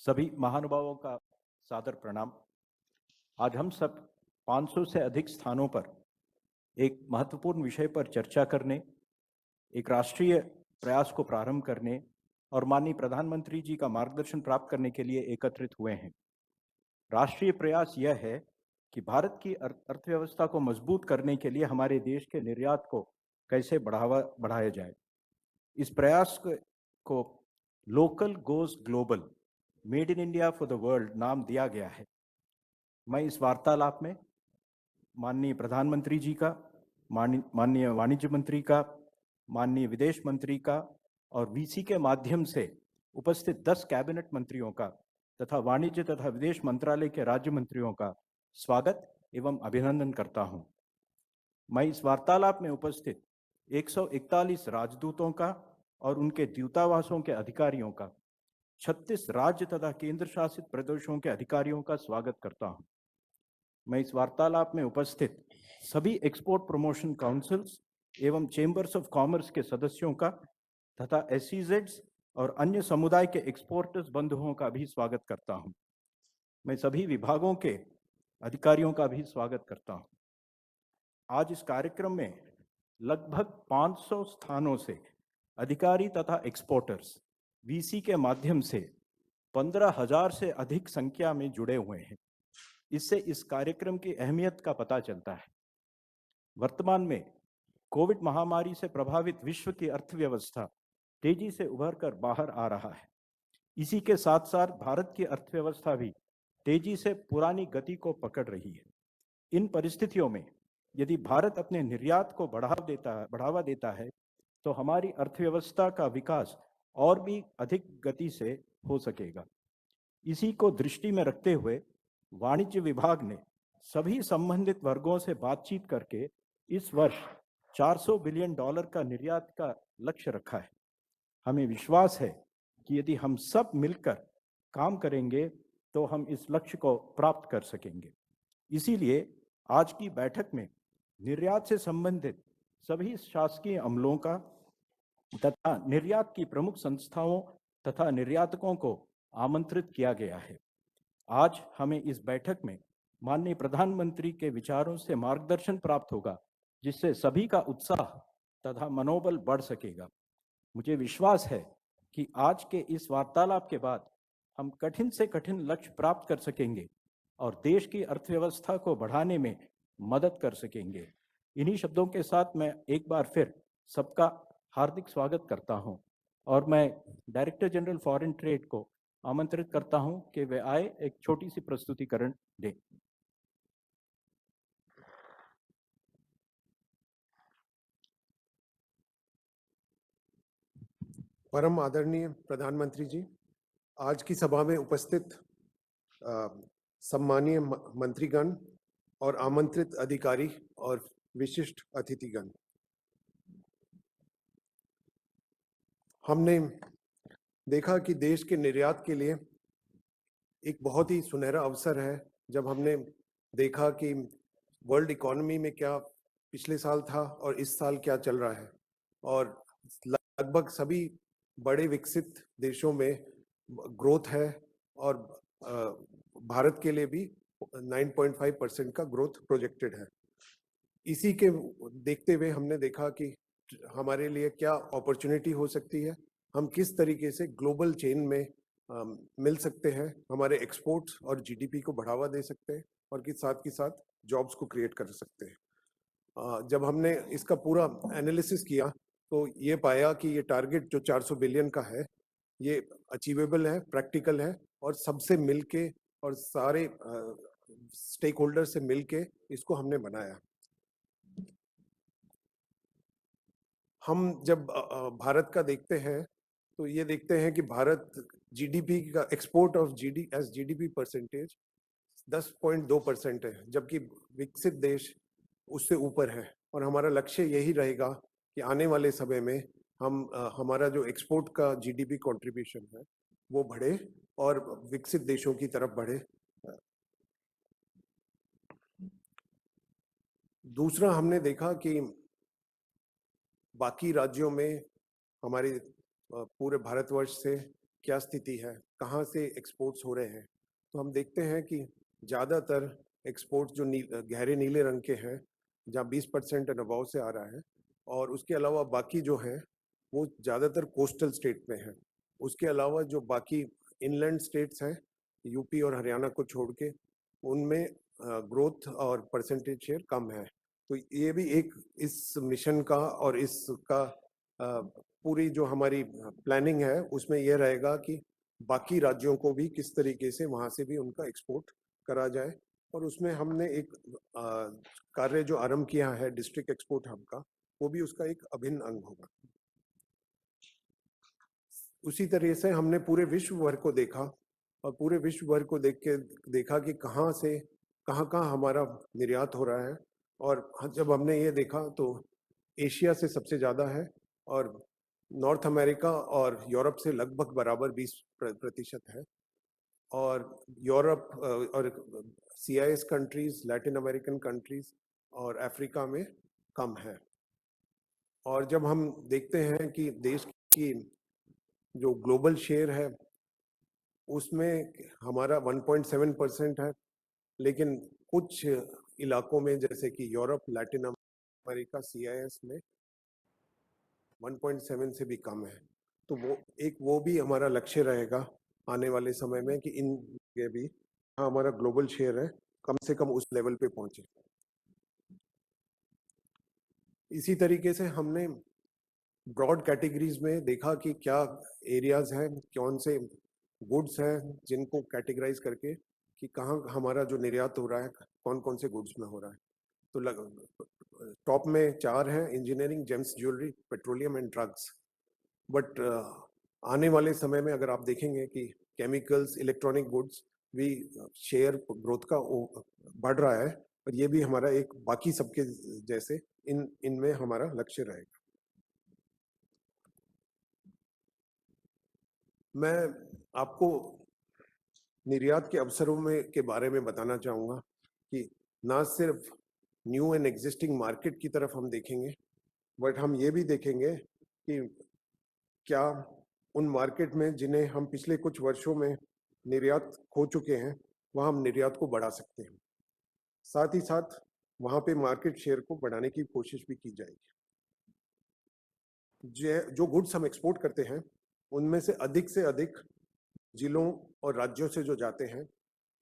सभी महानुभावों का सादर प्रणाम। आज हम सब 500 से अधिक स्थानों पर एक महत्वपूर्ण विषय पर चर्चा करने, एक राष्ट्रीय प्रयास को प्रारंभ करने और माननीय प्रधानमंत्री जी का मार्गदर्शन प्राप्त करने के लिए एकत्रित हुए हैं। राष्ट्रीय प्रयास यह है कि भारत की अर्थव्यवस्था को मजबूत करने के लिए हमारे देश के निर्यात को कैसे बढ़ाया जाए। इस प्रयास को local goes global, made in India for the world नाम दिया गया है। मैं इस वार्तालाप में माननीय प्रधानमंत्री जी का, माननीय वाणिज्य मंत्री का, माननीय विदेश मंत्री का और वीसी के माध्यम से उपस्थित 10 कैबिनेट मंत्रियों का तथा वाणिज्य तथा विदेश मंत्रालय के राज्य मंत्रियों का स्वागत एवं अभिनंदन करता हूं। मैं इस वार्तालाप में उपस्थित 141 राजदूतों का और उनके दूतावासों के अधिकारियों का, 36 राज्य तथा केंद्र शासित प्रदेशों के अधिकारियों का स्वागत करता हूं। मैं इस वार्तालाप में उपस्थित सभी एक्सपोर्ट प्रमोशन काउंसिल्स एवं चेंबर्स ऑफ कॉमर्स के सदस्यों का तथा एसईजेड्स और अन्य समुदाय के एक्सपोर्टर्स बंधुओं का भी स्वागत करता हूं। मैं सभी विभागों के अधिकारियों का भी स्वागत करता हूं। आज इस कार्यक्रम में लगभग 500 स्थानों से अधिकारी तथा एक्सपोर्टर्स वीसी के माध्यम से 15,000 से अधिक संख्या में जुड़े हुए हैं। इससे इस कार्यक्रम की अहमियत का पता चलता है। वर्तमान में कोविड महामारी से प्रभावित विश्व की अर्थव्यवस्था तेजी से उभर कर बाहर आ रहा है। इसी के साथ साथ भारत की अर्थव्यवस्था भी तेजी से पुरानी गति को पकड़ रही है। इन परिस्थितियों में यदि भारत अपने निर्यात को बढ़ावा देता है तो हमारी अर्थव्यवस्था का विकास और भी अधिक गति से हो सकेगा। इसी को दृष्टि में रखते हुए वाणिज्य विभाग ने सभी संबंधित वर्गों से बातचीत करके इस वर्ष $400 बिलियन का निर्यात का लक्ष्य रखा है। हमें विश्वास है कि यदि हम सब मिलकर काम करेंगे तो हम इस लक्ष्य को प्राप्त कर सकेंगे। इसीलिए आज की बैठक में निर्यात से संबंधित सभी शासकीय अमलों का तथा निर्यात की प्रमुख संस्थाओं तथा निर्यातकों को आमंत्रित किया गया है। आज हमें इस बैठक में माननीय प्रधानमंत्री के विचारों से मार्गदर्शन प्राप्त होगा, जिससे सभी का उत्साह तथा मनोबल बढ़ सकेगा। मुझे विश्वास है कि आज के इस वार्तालाप के बाद हम कठिन से कठिन लक्ष्य प्राप्त कर सकेंगे और देश की अर्थव्यवस्था को बढ़ाने में मदद कर सकेंगे। इन्हीं शब्दों के साथ मैं एक बार फिर सबका हार्दिक स्वागत करता हूं और मैं डायरेक्टर जनरल फॉरेन ट्रेड को आमंत्रित करता हूं कि वे आए एक छोटी सी प्रस्तुतिकरण दें। परम आदरणीय प्रधानमंत्री जी, आज की सभा में उपस्थित सम्मानीय मंत्रीगण और आमंत्रित अधिकारी और विशिष्ट अतिथिगण, हमने देखा कि देश के निर्यात के लिए एक बहुत ही सुनहरा अवसर है। जब हमने देखा कि वर्ल्ड इकोनॉमी में क्या पिछले साल था और इस साल क्या चल रहा है, और लगभग सभी बड़े विकसित देशों में ग्रोथ है और भारत के लिए भी 9.5% का ग्रोथ प्रोजेक्टेड है। इसी के देखते हुए हमने देखा कि हमारे लिए क्या अपॉर्चुनिटी हो सकती है, हम किस तरीके से ग्लोबल चेन में मिल सकते हैं, हमारे एक्सपोर्ट्स और जीडीपी को बढ़ावा दे सकते हैं और के साथ जॉब्स को क्रिएट कर सकते हैं। जब हमने इसका पूरा एनालिसिस किया तो ये पाया कि ये टारगेट जो 400 बिलियन का है, ये अचीवेबल है, प्रैक्टिकल है और सबसे मिलके और सारे स्टेक होल्डर से मिलके इसको हमने बनाया। हम जब भारत का देखते हैं तो ये देखते हैं कि भारत जीडीपी का एक्सपोर्ट ऑफ जीडीपी परसेंटेज 10.2% है, जबकि विकसित देश उससे ऊपर है। और हमारा लक्ष्य यही रहेगा कि आने वाले समय में हम हमारा जो एक्सपोर्ट का जीडीपी कंट्रीब्यूशन है वो बढ़े और विकसित देशों की तरफ बढ़े। दूसरा, हमने देखा कि बाकी राज्यों में हमारे पूरे भारतवर्ष से क्या स्थिति है, कहाँ से एक्सपोर्ट्स हो रहे हैं, तो हम देखते हैं कि ज़्यादातर एक्सपोर्ट्स जो गहरे नीले रंग के हैं, जहाँ 20% एंड अबव से आ रहा है, और उसके अलावा बाकी जो है वो ज़्यादातर कोस्टल स्टेट में है। उसके अलावा जो बाकी इनलैंड स्टेट्स हैं, यूपी और हरियाणा को छोड़ के, उनमें ग्रोथ और परसेंटेज शेयर कम है। तो ये भी एक इस मिशन का और इसका पूरी जो हमारी प्लानिंग है उसमें यह रहेगा कि बाकी राज्यों को भी किस तरीके से वहाँ से भी उनका एक्सपोर्ट करा जाए। और उसमें हमने एक कार्य जो आरंभ किया है डिस्ट्रिक्ट एक्सपोर्ट हब का, वो भी उसका एक अभिन्न अंग होगा। उसी तरह से हमने पूरे विश्व भर को देखा और पूरे विश्व भर को देखा कि कहाँ से कहाँ हमारा निर्यात हो रहा है। और जब हमने ये देखा तो एशिया से सबसे ज़्यादा है और नॉर्थ अमेरिका और यूरोप से लगभग बराबर 20% है। और यूरोप और CIS countries, Latin American countries और अफ्रीका में कम है। और जब हम देखते हैं कि देश की जो ग्लोबल शेयर है उसमें हमारा 1.7% है, लेकिन कुछ इलाकों में जैसे कि यूरोप, लैटिन अमेरिका, CIS में 1.7 से भी कम है। तो वो भी हमारा लक्ष्य रहेगा आने वाले समय में कि इन जगह भी हमारा ग्लोबल शेयर है कम से कम उस लेवल पे पहुंचे। इसी तरीके से हमने ब्रॉड कैटेगरीज में देखा कि क्या एरियाज हैं, कौन से गुड्स हैं जिनको कैटेगराइज करके कि कहाँ हमारा जो निर्यात हो रहा है कौन कौन से गुड्स में हो रहा है। तो टॉप में 4 हैं: engineering, James, jewellery, petroleum and drugs. But आने वाले समय में अगर आप देखेंगे कि केमिकल्स, इलेक्ट्रॉनिक गुड्स भी शेयर ग्रोथ का बढ़ रहा है, और ये भी हमारा एक बाकी सबके जैसे इनमें हमारा लक्ष्य रहेगा। मैं आपको निर्यात के अवसरों में के बारे में बताना चाहूँगा कि ना सिर्फ न्यू एंड एग्जिस्टिंग मार्केट की तरफ हम देखेंगे, बट हम ये भी देखेंगे कि क्या उन मार्केट में जिन्हें हम पिछले कुछ वर्षों में निर्यात खो चुके हैं वहाँ हम निर्यात को बढ़ा सकते हैं। साथ ही साथ वहाँ पे मार्केट शेयर को बढ़ाने की कोशिश भी की जाएगी। जो गुड्स हम एक्सपोर्ट करते हैं उनमें से अधिक जिलों और राज्यों से जो जाते हैं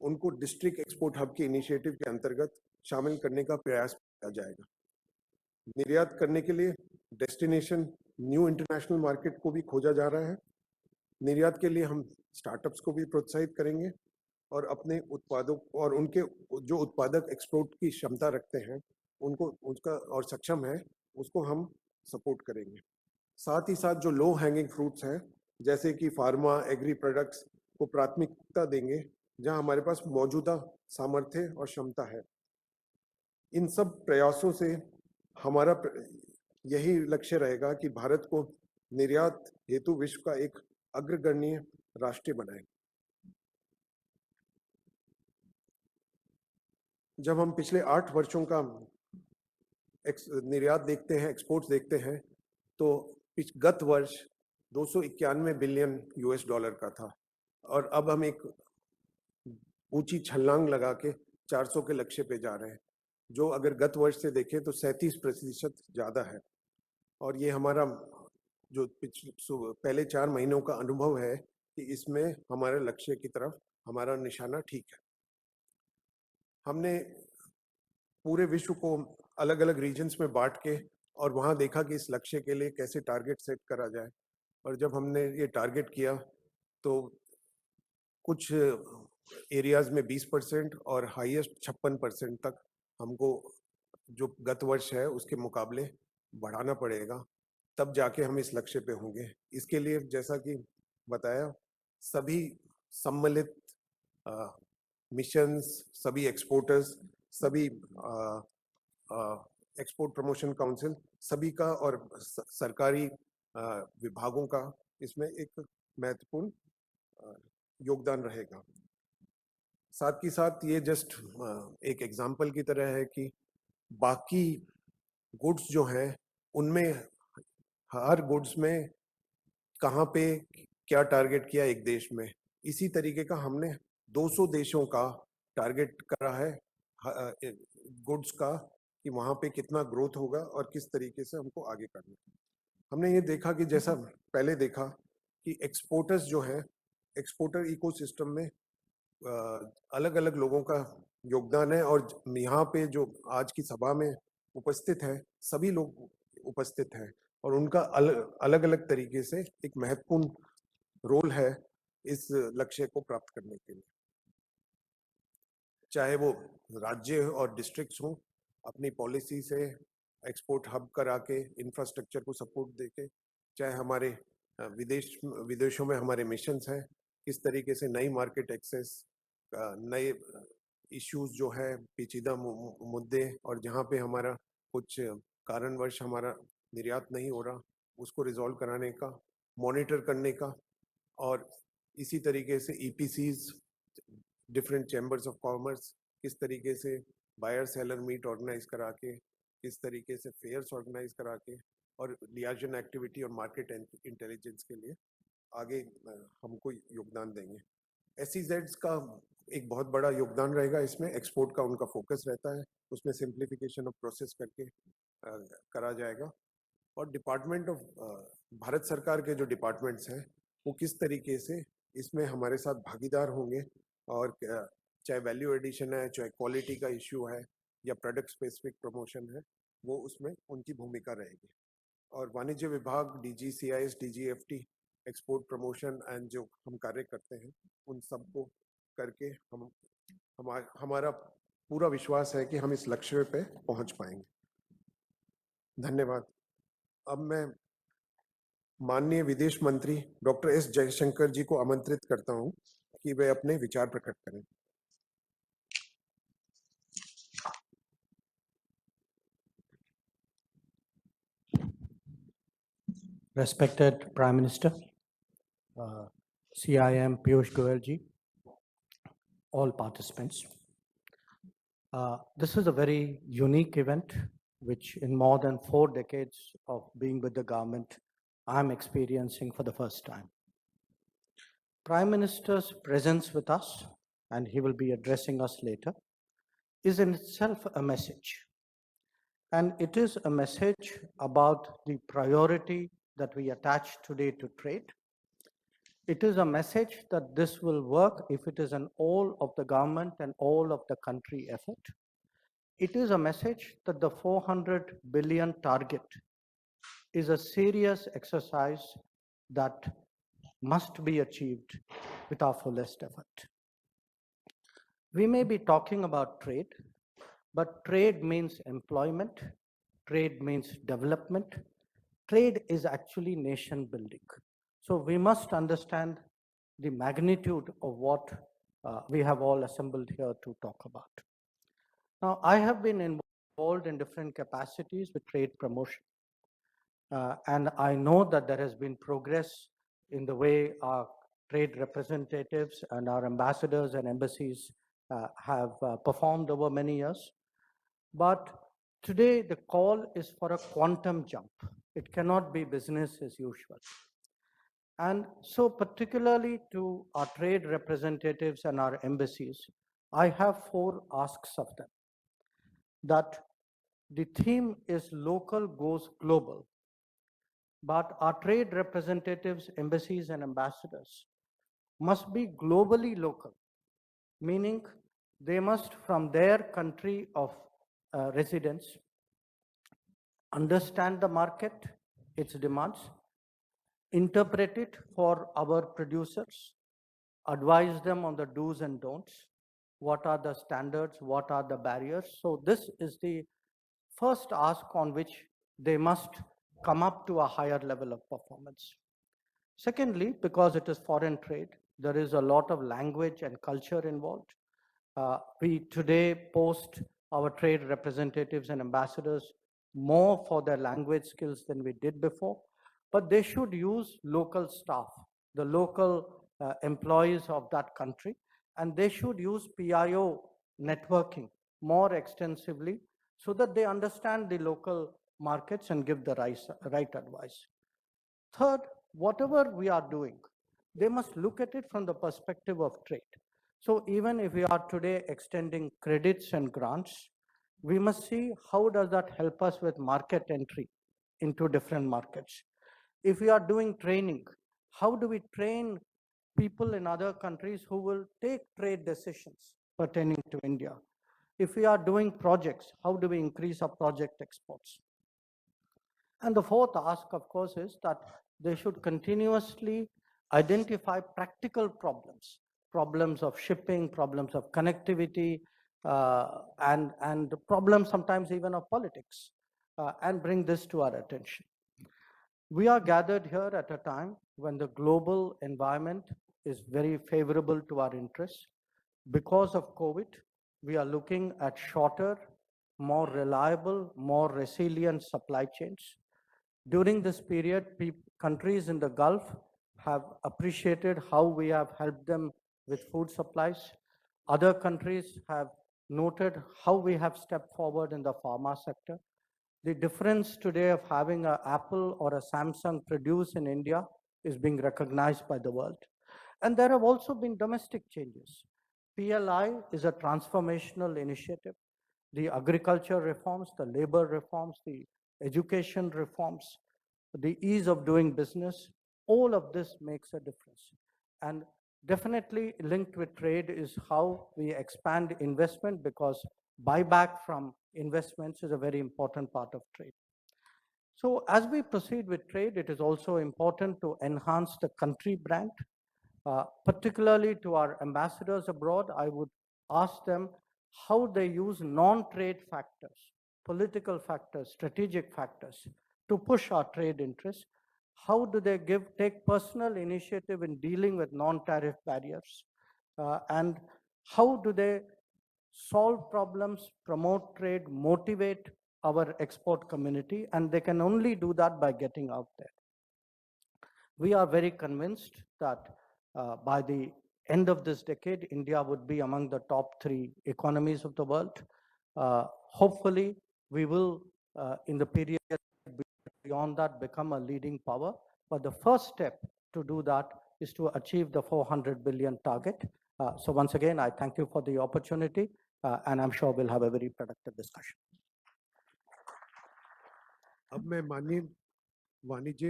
उनको डिस्ट्रिक्ट एक्सपोर्ट हब के इनिशिएटिव के अंतर्गत शामिल करने का प्रयास किया जाएगा। निर्यात करने के लिए डेस्टिनेशन न्यू इंटरनेशनल मार्केट को भी खोजा जा रहा है। निर्यात के लिए हम स्टार्टअप्स को भी प्रोत्साहित करेंगे और अपने उत्पादों और उनके जो उत्पादक एक्सपोर्ट की क्षमता रखते हैं उनको उसका और सक्षम है उसको हम सपोर्ट करेंगे। साथ ही साथ जो लो हैंगिंग फ्रूट्स हैं जैसे कि फार्मा, एग्री प्रोडक्ट्स को प्राथमिकता देंगे जहां हमारे पास मौजूदा सामर्थ्य और क्षमता है। इन सब प्रयासों से हमारा यही लक्ष्य रहेगा कि भारत को निर्यात हेतु विश्व का एक अग्रगण्य राष्ट्र बनाए। जब हम पिछले 8 वर्षों का निर्यात देखते हैं, एक्सपोर्ट्स देखते हैं, तो गत वर्ष 291 बिलियन US डॉलर का था और अब हम एक ऊंची छलांग लगा के 400 के लक्ष्य पे जा रहे हैं, जो अगर गत वर्ष से देखें तो 37% ज़्यादा है। और ये हमारा जो पहले 4 महीनों का अनुभव है कि इसमें हमारे लक्ष्य की तरफ हमारा निशाना ठीक है। हमने पूरे विश्व को अलग अलग रीजन्स में बांट के और वहाँ देखा कि इस लक्ष्य के लिए कैसे टारगेट सेट करा जाए। और जब हमने ये टारगेट किया तो कुछ एरियाज में 20% और हाईएस्ट 56% तक हमको जो गत वर्ष है उसके मुकाबले बढ़ाना पड़ेगा, तब जाके हम इस लक्ष्य पे होंगे। इसके लिए जैसा कि बताया, सभी सम्मिलित मिशंस, सभी एक्सपोर्टर्स, सभी एक्सपोर्ट प्रमोशन काउंसिल, सभी का और सरकारी विभागों का इसमें एक महत्वपूर्ण योगदान रहेगा। साथ ही साथ ये जस्ट एक एग्जाम्पल की तरह है कि बाकी गुड्स जो हैं उनमें हर गुड्स में कहाँ पे क्या टारगेट किया एक देश में, इसी तरीके का हमने 200 देशों का टारगेट करा है गुड्स का, कि वहां पे कितना ग्रोथ होगा और किस तरीके से हमको आगे करना है। हमने ये देखा कि जैसा पहले देखा कि एक्सपोर्टर्स जो है, एक्सपोर्टर इकोसिस्टम में अलग अलग लोगों का योगदान है, और यहाँ पे जो आज की सभा में उपस्थित है सभी लोग उपस्थित हैं, और उनका अलग अलग तरीके से एक महत्वपूर्ण रोल है इस लक्ष्य को प्राप्त करने के लिए। चाहे वो राज्य और डिस्ट्रिक्ट्स हों, अपनी पॉलिसी से एक्सपोर्ट हब करा के इंफ्रास्ट्रक्चर को सपोर्ट देके, चाहे हमारे विदेशों में हमारे मिशंस हैं, किस तरीके से नई मार्केट एक्सेस, नए इश्यूज जो है, पेचीदा मुद्दे, और जहाँ पे हमारा कुछ कारणवश हमारा निर्यात नहीं हो रहा, उसको रिजॉल्व कराने का, मॉनिटर करने का, और इसी तरीके से ईपीसीज, डिफरेंट चैम्बर्स ऑफ कॉमर्स, किस तरीके से बायर सेलर मीट ऑर्गेनाइज करा के, किस तरीके से फेयर्स ऑर्गेनाइज करा के, और लियाजन एक्टिविटी और मार्केट इंटेलिजेंस के लिए आगे हमको योगदान देंगे। SEZs का एक बहुत बड़ा योगदान रहेगा इसमें, एक्सपोर्ट का उनका फोकस रहता है, उसमें सिंप्लीफिकेशन ऑफ प्रोसेस करके करा जाएगा। और डिपार्टमेंट ऑफ भारत सरकार के जो डिपार्टमेंट्स हैं वो किस तरीके से इसमें हमारे साथ भागीदार होंगे, और चाहे वैल्यू एडिशन है, चाहे क्वालिटी का इश्यू है, या प्रोडक्ट स्पेसिफिक प्रमोशन है, वो उसमें उनकी भूमिका रहेगी। और वाणिज्य विभाग, DGCIS, DGFT, export promotion and जो हम कार्य करते हैं उन सबको करके हमारा पूरा विश्वास है कि हम इस लक्ष्य पे पहुंच पाएंगे। धन्यवाद। अब मैं माननीय विदेश मंत्री डॉक्टर S जयशंकर जी को आमंत्रित करता हूं कि वे अपने विचार प्रकट करें। Respected Prime Minister, CIM Piyush Goyal ji, all participants. This is a very unique event, which in more than 4 decades of being with the government, I'm experiencing for the first time. Prime Minister's presence with us, and he will be addressing us later, is in itself a message. And it is a message about the priority that we attach today to trade. It is a message that this will work if it is an all of the government and all of the country effort. It is a message that the 400 billion target is a serious exercise that must be achieved with our fullest effort. We may be talking about trade, but trade means employment, trade means development, trade is actually nation building. So we must understand the magnitude of what we have all assembled here to talk about. Now, I have been involved in different capacities with trade promotion. And I know that there has been progress in the way our trade representatives and our ambassadors and embassies have performed over many years. But today the call is for a quantum jump. It cannot be business as usual. And so particularly to our trade representatives and our embassies, I have 4 asks of them. That the theme is local goes global. But our trade representatives, embassies, and ambassadors must be globally local, meaning they must, from their country of residence, understand the market, its demands, interpret it for our producers, advise them on the do's and don'ts, what are the standards, what are the barriers. So this is the first ask on which they must come up to a higher level of performance. Secondly, because it is foreign trade, there is a lot of language and culture involved. We today post our trade representatives and ambassadors more for their language skills than we did before, but they should use local staff, the local employees of that country, and they should use PIO networking more extensively so that they understand the local markets and give the right advice. Third, whatever we are doing, they must look at it from the perspective of trade. So even if we are today extending credits and grants, we must see how does that help us with market entry into different markets. If we are doing training, how do we train people in other countries who will take trade decisions pertaining to India? If we are doing projects, how do we increase our project exports? And the fourth ask, of course, is that they should continuously identify practical problems, problems of shipping, problems of connectivity, and problems sometimes even of politics, and bring this to our attention. We are gathered here at a time when the global environment is very favorable to our interests. Because of COVID, we are looking at shorter, more reliable, more resilient supply chains. During this period, countries in the Gulf have appreciated how we have helped them with food supplies. Other countries have noted how we have stepped forward in the pharma sector. The difference today of having an Apple or a Samsung produced in India is being recognized by the world. And there have also been domestic changes. PLI is a transformational initiative. The agriculture reforms, the labor reforms, the education reforms, the ease of doing business, all of this makes a difference. And definitely linked with trade is how we expand investment, because buyback from investments is a very important part of trade. So as we proceed with trade, it is also important to enhance the country brand. Particularly to our ambassadors abroad, I would ask them how they use non-trade factors, political factors, strategic factors to push our trade interests. How do they take personal initiative in dealing with non-tariff barriers? And how do they solve problems, promote trade, motivate our export community? And they can only do that by getting out there. We are very convinced that by the end of this decade, India would be among the top 3 economies of the world. Hopefully, we will, in the period beyond that, become a leading power. But the first step to do that is to achieve the 400 billion target. So once again, I thank you for the opportunity, and I'm sure we'll have a very productive discussion. अब मैं माननीय वाणिज्य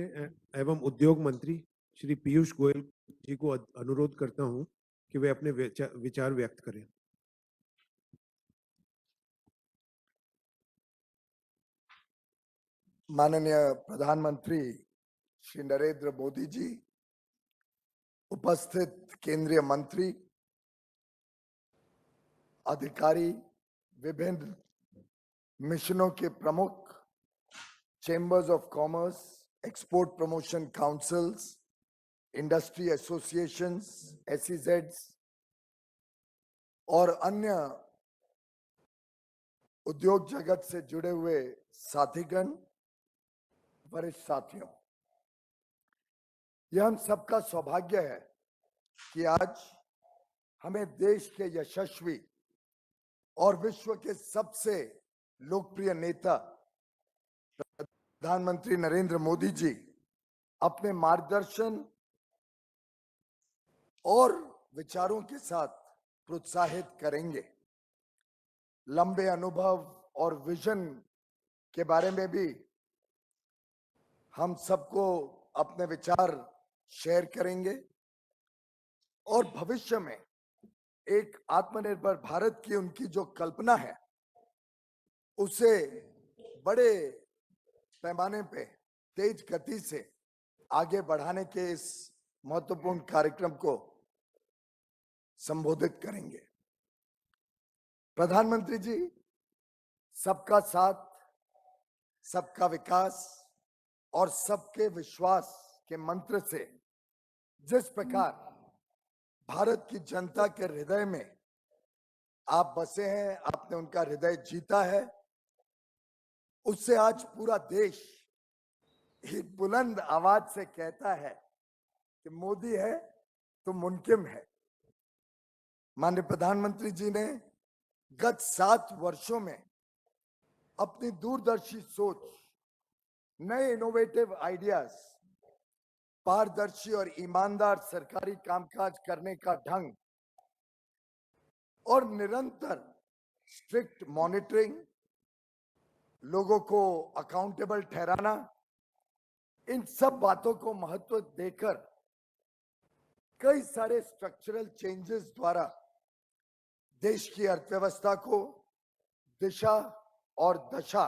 एवं उद्योग मंत्री श्री पीयूष गोयल जी को अनुरोध करता हूं कि वे अपने विचार व्यक्त करें। माननीय प्रधानमंत्री श्री नरेंद्र मोदी जी, उपस्थित केंद्रीय मंत्री, अधिकारी, विभिन्न मिशनों के प्रमुख, chambers of commerce, export promotion councils, industry associations, SEZs और अन्य उद्योग जगत से जुड़े हुए साथीगण, वरिष्ठ साथियों, यह हम सबका सौभाग्य है कि आज हमें देश के यशस्वी और विश्व के सबसे लोकप्रिय नेता प्रधानमंत्री नरेंद्र मोदी जी अपने मार्गदर्शन और विचारों के साथ प्रोत्साहित करेंगे। लंबे अनुभव और विजन के बारे में भी हम सबको अपने विचार शेयर करेंगे और भविष्य में एक आत्मनिर्भर भारत की उनकी जो कल्पना है, उसे बड़े पैमाने पे तेज गति से आगे बढ़ाने के इस महत्वपूर्ण कार्यक्रम को संबोधित करेंगे। प्रधानमंत्री जी, सबका साथ, सबका विकास और सबके विश्वास के मंत्र से जिस प्रकार भारत की जनता के हृदय में आप बसे हैं, आपने उनका हृदय जीता है, उससे आज पूरा देश एक बुलंद आवाज से कहता है कि मोदी है तो मुमकिन है। माननीय प्रधानमंत्री जी ने गत 7 वर्षों में अपनी दूरदर्शी सोच, नए इनोवेटिव आइडियाज, पारदर्शी और ईमानदार सरकारी कामकाज करने का ढंग और निरंतर स्ट्रिक्ट मॉनिटरिंग, लोगों को अकाउंटेबल ठहराना, इन सब बातों को महत्व देकर कई सारे स्ट्रक्चरल चेंजेस द्वारा देश की अर्थव्यवस्था को दिशा और दशा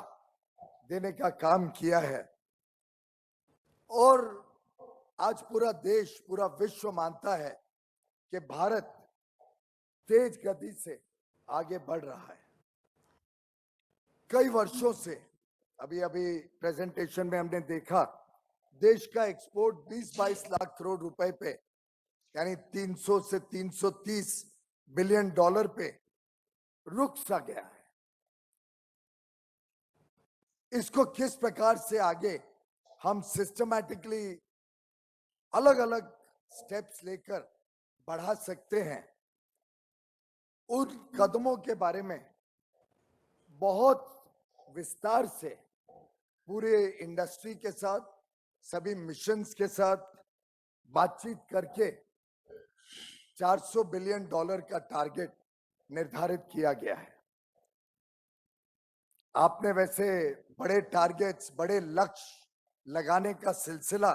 देने का काम किया है। और आज पूरा देश, पूरा विश्व मानता है कि भारत तेज गति से आगे बढ़ रहा है। कई वर्षों से अभी प्रेजेंटेशन में हमने देखा, देश का एक्सपोर्ट 20-22 लाख करोड़ रुपए पे, यानी 300 से 330 बिलियन डॉलर पे रुक सा गया है। इसको किस प्रकार से आगे हम सिस्टमैटिकली अलग अलग स्टेप्स लेकर बढ़ा सकते हैं, उन कदमों के बारे में बहुत विस्तार से पूरे इंडस्ट्री के साथ, सभी मिशंस के साथ बातचीत करके 400 बिलियन डॉलर का टारगेट निर्धारित किया गया है। आपने वैसे बड़े टारगेट्स, बड़े लक्ष्य लगाने का सिलसिला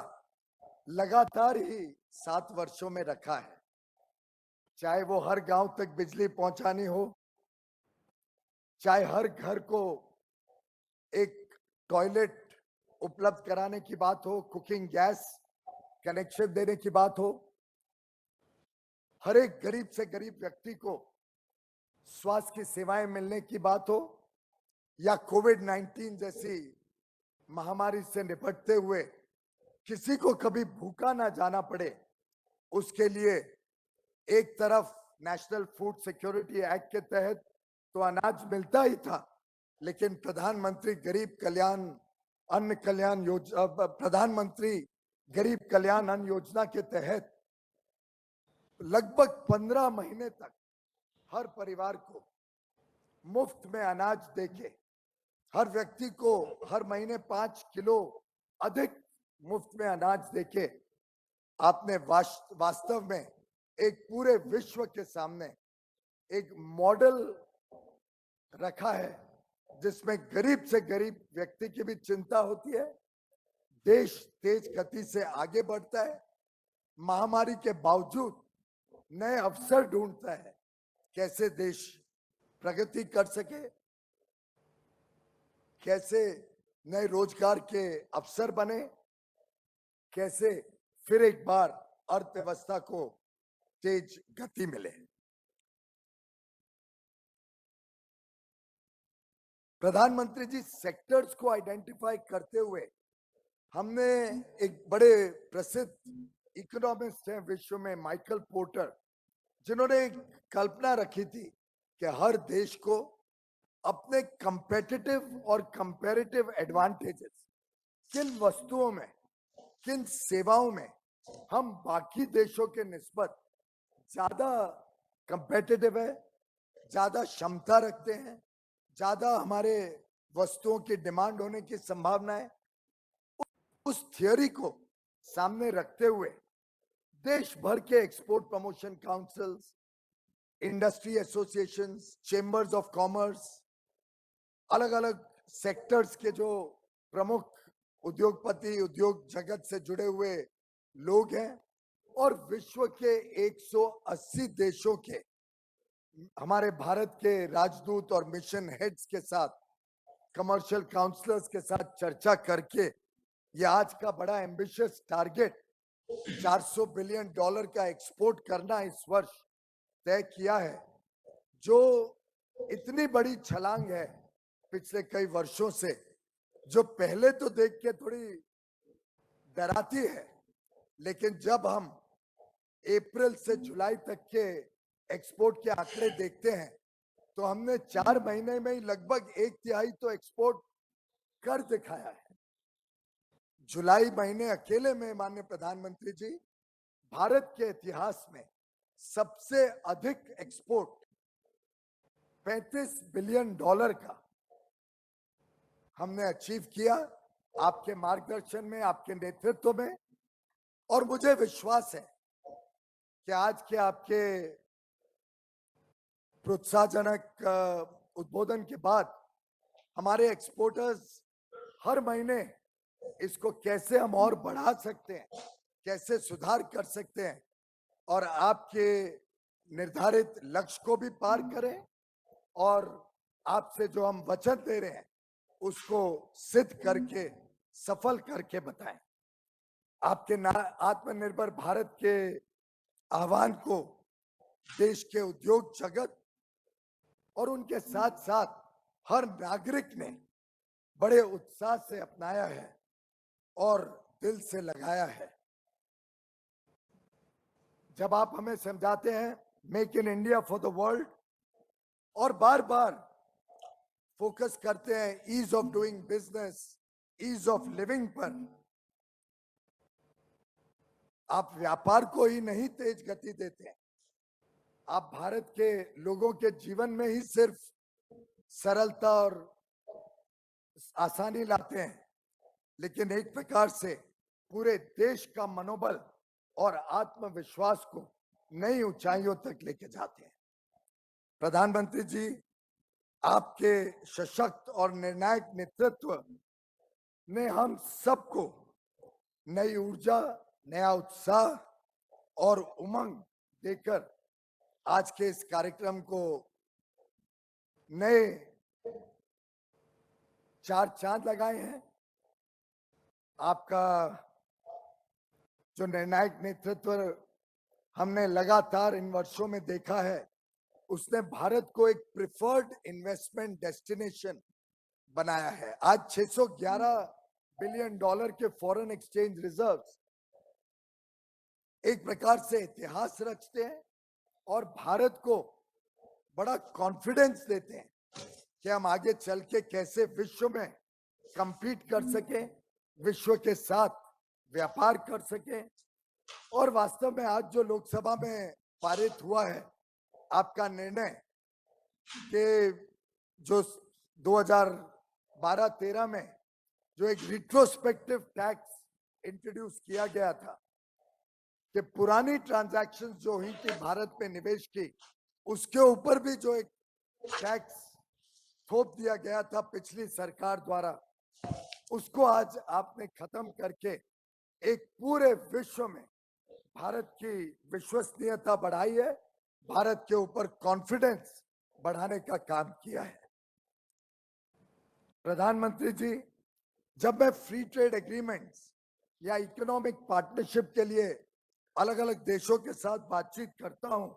लगातार ही 7 वर्षों में रखा है, चाहे वो हर गांव तक बिजली पहुंचानी हो, चाहे हर घर को एक टॉयलेट उपलब्ध कराने की बात हो, कुकिंग गैस कनेक्शन देने की बात हो, हर एक गरीब से गरीब व्यक्ति को स्वास्थ्य की सेवाएं मिलने की बात हो, या कोविड-19 जैसी महामारी से निपटते हुए किसी को कभी भूखा ना जाना पड़े, उसके लिए एक तरफ नेशनल फूड सिक्योरिटी एक्ट के तहत तो अनाज मिलता ही था, लेकिन प्रधानमंत्री गरीब कल्याण अन्न योजना के तहत लगभग 15 महीने तक हर परिवार को मुफ्त में अनाज देके, हर व्यक्ति को हर महीने 5 किलो अधिक मुफ्त में अनाज देके आपने वास्तव में एक पूरे विश्व के सामने एक मॉडल रखा है, जिसमें गरीब से गरीब व्यक्ति की भी चिंता होती है, देश तेज गति से आगे बढ़ता है, महामारी के बावजूद नए अवसर ढूंढता है, कैसे देश प्रगति कर सके, कैसे नए रोजगार के अवसर बने, कैसे फिर एक बार अर्थव्यवस्था को तेज गति मिले। प्रधानमंत्री जी सेक्टर्स को आइडेंटिफाई करते हुए हमने एक बड़े प्रसिद्ध इकोनॉमिस्ट हैं विश्व में, माइकल पोर्टर, जिन्होंने एक कल्पना रखी थी कि हर देश को अपने कंपेटिटिव और कंपैरेटिव एडवांटेजेस, किन वस्तुओं में, किन सेवाओं में हम बाकी देशों के निस्बत ज्यादा कंपेटिटिव है, ज्यादा क्षमता रखते हैं, ज्यादा हमारे वस्तुओं की डिमांड होने की संभावना है, उस थियोरी को सामने रखते हुए देश भर के export promotion councils, industry associations, chambers of commerce, अलग अलग सेक्टर्स के जो प्रमुख उद्योगपति, उद्योग जगत से जुड़े हुए लोग हैं, और विश्व के 180 देशों के हमारे भारत के राजदूत और मिशन हेड्स के साथ, कमर्शियल काउंसलर्स के साथ चर्चा करके ये आज का बड़ा एम्बिशियस टारगेट 400 बिलियन डॉलर का एक्सपोर्ट करना इस वर्ष तय किया है, जो इतनी बड़ी छलांग है पिछले कई वर्षों से, जो पहले तो देख के थोड़ी डराती है, लेकिन जब हम अप्रैल से जुलाई तक के एक्सपोर्ट के आंकड़े देखते हैं, तो हमने 4 महीने में ही लगभग 1/3 तो एक्सपोर्ट कर दिखाया है। जुलाई महीने अकेले में माननीय प्रधानमंत्री जी, भारत के इतिहास में सबसे अधिक एक्सपोर्ट 35 बिलियन डॉलर का हमने अचीव किया। आपके मार्गदर्शन में, आपके नेतृत्व में और मुझे विश्वास है कि आज के आपके प्रोत्साहजनक उद्बोधन के बाद हमारे एक्सपोर्टर्स हर महीने इसको कैसे हम और बढ़ा सकते हैं, कैसे सुधार कर सकते हैं और आपके निर्धारित लक्ष्य को भी पार करें और आपसे जो हम वचन दे रहे हैं उसको सिद्ध करके सफल करके बताएं। आपके आत्मनिर्भर भारत के आह्वान को देश के उद्योग जगत और उनके साथ साथ हर नागरिक ने बड़े उत्साह से अपनाया है और दिल से लगाया है। जब आप हमें समझाते हैं make in India for the world और बार बार फोकस करते हैं ease of doing business, ease of living पर, आप व्यापार को ही नहीं तेज गति देते हैं, आप भारत के लोगों के जीवन में ही सिर्फ सरलता और आसानी लाते हैं, लेकिन एक प्रकार से पूरे देश का मनोबल और आत्मविश्वास को नई ऊंचाइयों तक लेके जाते हैं। प्रधानमंत्री जी, आपके सशक्त और निर्णायक नेतृत्व ने हम सबको नई ऊर्जा, नया उत्साह और उमंग देकर आज के इस कार्यक्रम को नए 4 चांद लगाए हैं। आपका जो निर्णायक नेतृत्व हमने लगातार इन वर्षों में देखा है, उसने भारत को एक प्रिफर्ड इन्वेस्टमेंट डेस्टिनेशन बनाया है। आज 611 बिलियन डॉलर के फॉरेन एक्सचेंज रिजर्व्स एक प्रकार से इतिहास रचते हैं और भारत को बड़ा कॉन्फिडेंस देते हैं कि हम आगे चल के कैसे विश्व में compete कर सकें, विश्व के साथ व्यापार कर सकें। और वास्तव में आज जो लोकसभा में पारित हुआ है आपका निर्णय कि जो 2012-13 में जो एक रिट्रोस्पेक्टिव टैक्स इंट्रोड्यूस किया गया था कि पुरानी ट्रांजैक्शंस जो हुई थी भारत में निवेश की, उसके ऊपर भी जो एक टैक्स थोप दिया गया था पिछली सरकार द्वारा, उसको आज आपने खत्म करके एक पूरे विश्व में भारत की विश्वसनीयता बढ़ाई है, भारत के ऊपर कॉन्फिडेंस बढ़ाने का काम किया है। प्रधानमंत्री जी, जब मैं फ्री ट्रेड एग्रीमेंट्स या इकोनॉमिक पार्टनरशिप के लिए अलग अलग देशों के साथ बातचीत करता हूं,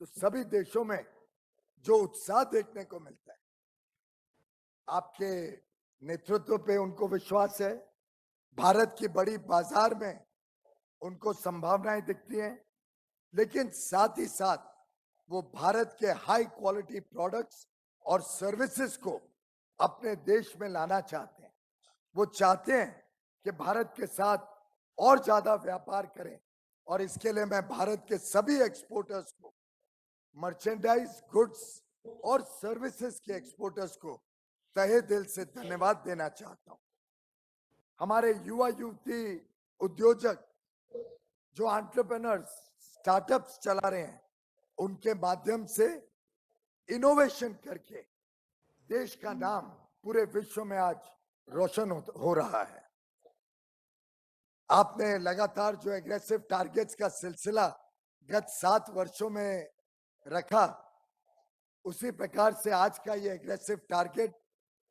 तो सभी देशों में जो उत्साह देखने को मिलता है, आपके नेतृत्व पे उनको विश्वास है, भारत की बड़ी बाजार में उनको संभावनाएं दिखती हैं, लेकिन साथ ही साथ वो भारत के हाई क्वालिटी प्रोडक्ट्स और सर्विसेज को अपने देश में लाना चाहते हैं। वो चाहते हैं कि भारत के साथ और ज्यादा व्यापार करें और इसके लिए मैं भारत के सभी एक्सपोर्टर्स को, मर्चेंडाइज, गुड्स और सर्विसेज के एक्सपोर्टर्स को तहे दिल से धन्यवाद देना चाहता हूं। हमारे युवा युवती उद्योजक जो एंटरप्रेन्योर्स, स्टार्टअप्स चला रहे हैं, उनके माध्यम से इनोवेशन करके देश का नाम पूरे विश्व में आज रोशन हो रहा है। आपने लगातार जो एग्रेसिव टारगेट्स का सिलसिला गत 7 वर्षों में रखा, उसी प्रकार से आज का ये एग्रेसिव टारगेट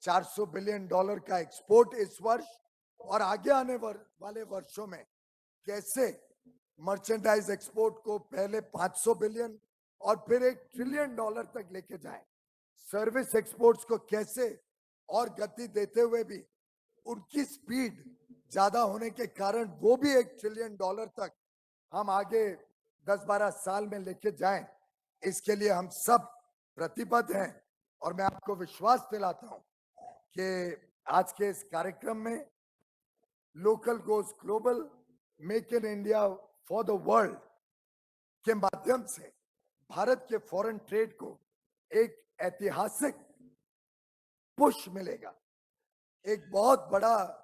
400 बिलियन डॉलर का एक्सपोर्ट इस वर्ष और आगे आने वाले वर्षों में कैसे मर्चेंडाइज एक्सपोर्ट को पहले 500 बिलियन और फिर $1 ट्रिलियन तक लेके जाएं, सर्विस एक्सपोर्ट्स को कैसे और गति देते हुए भी उनकी स्पीड ज्यादा होने के कारण वो भी $1 ट्रिलियन तक हम आगे 10-12 साल में लेके जाएं, इसके लिए हम सब प्रतिबद्ध हैं। और मैं आपको विश्वास दिलाता हूं कि आज के इस कार्यक्रम में local goes global, make in India for the world के माध्यम से भारत के फॉरेन ट्रेड को एक ऐतिहासिक पुश मिलेगा, एक बहुत बड़ा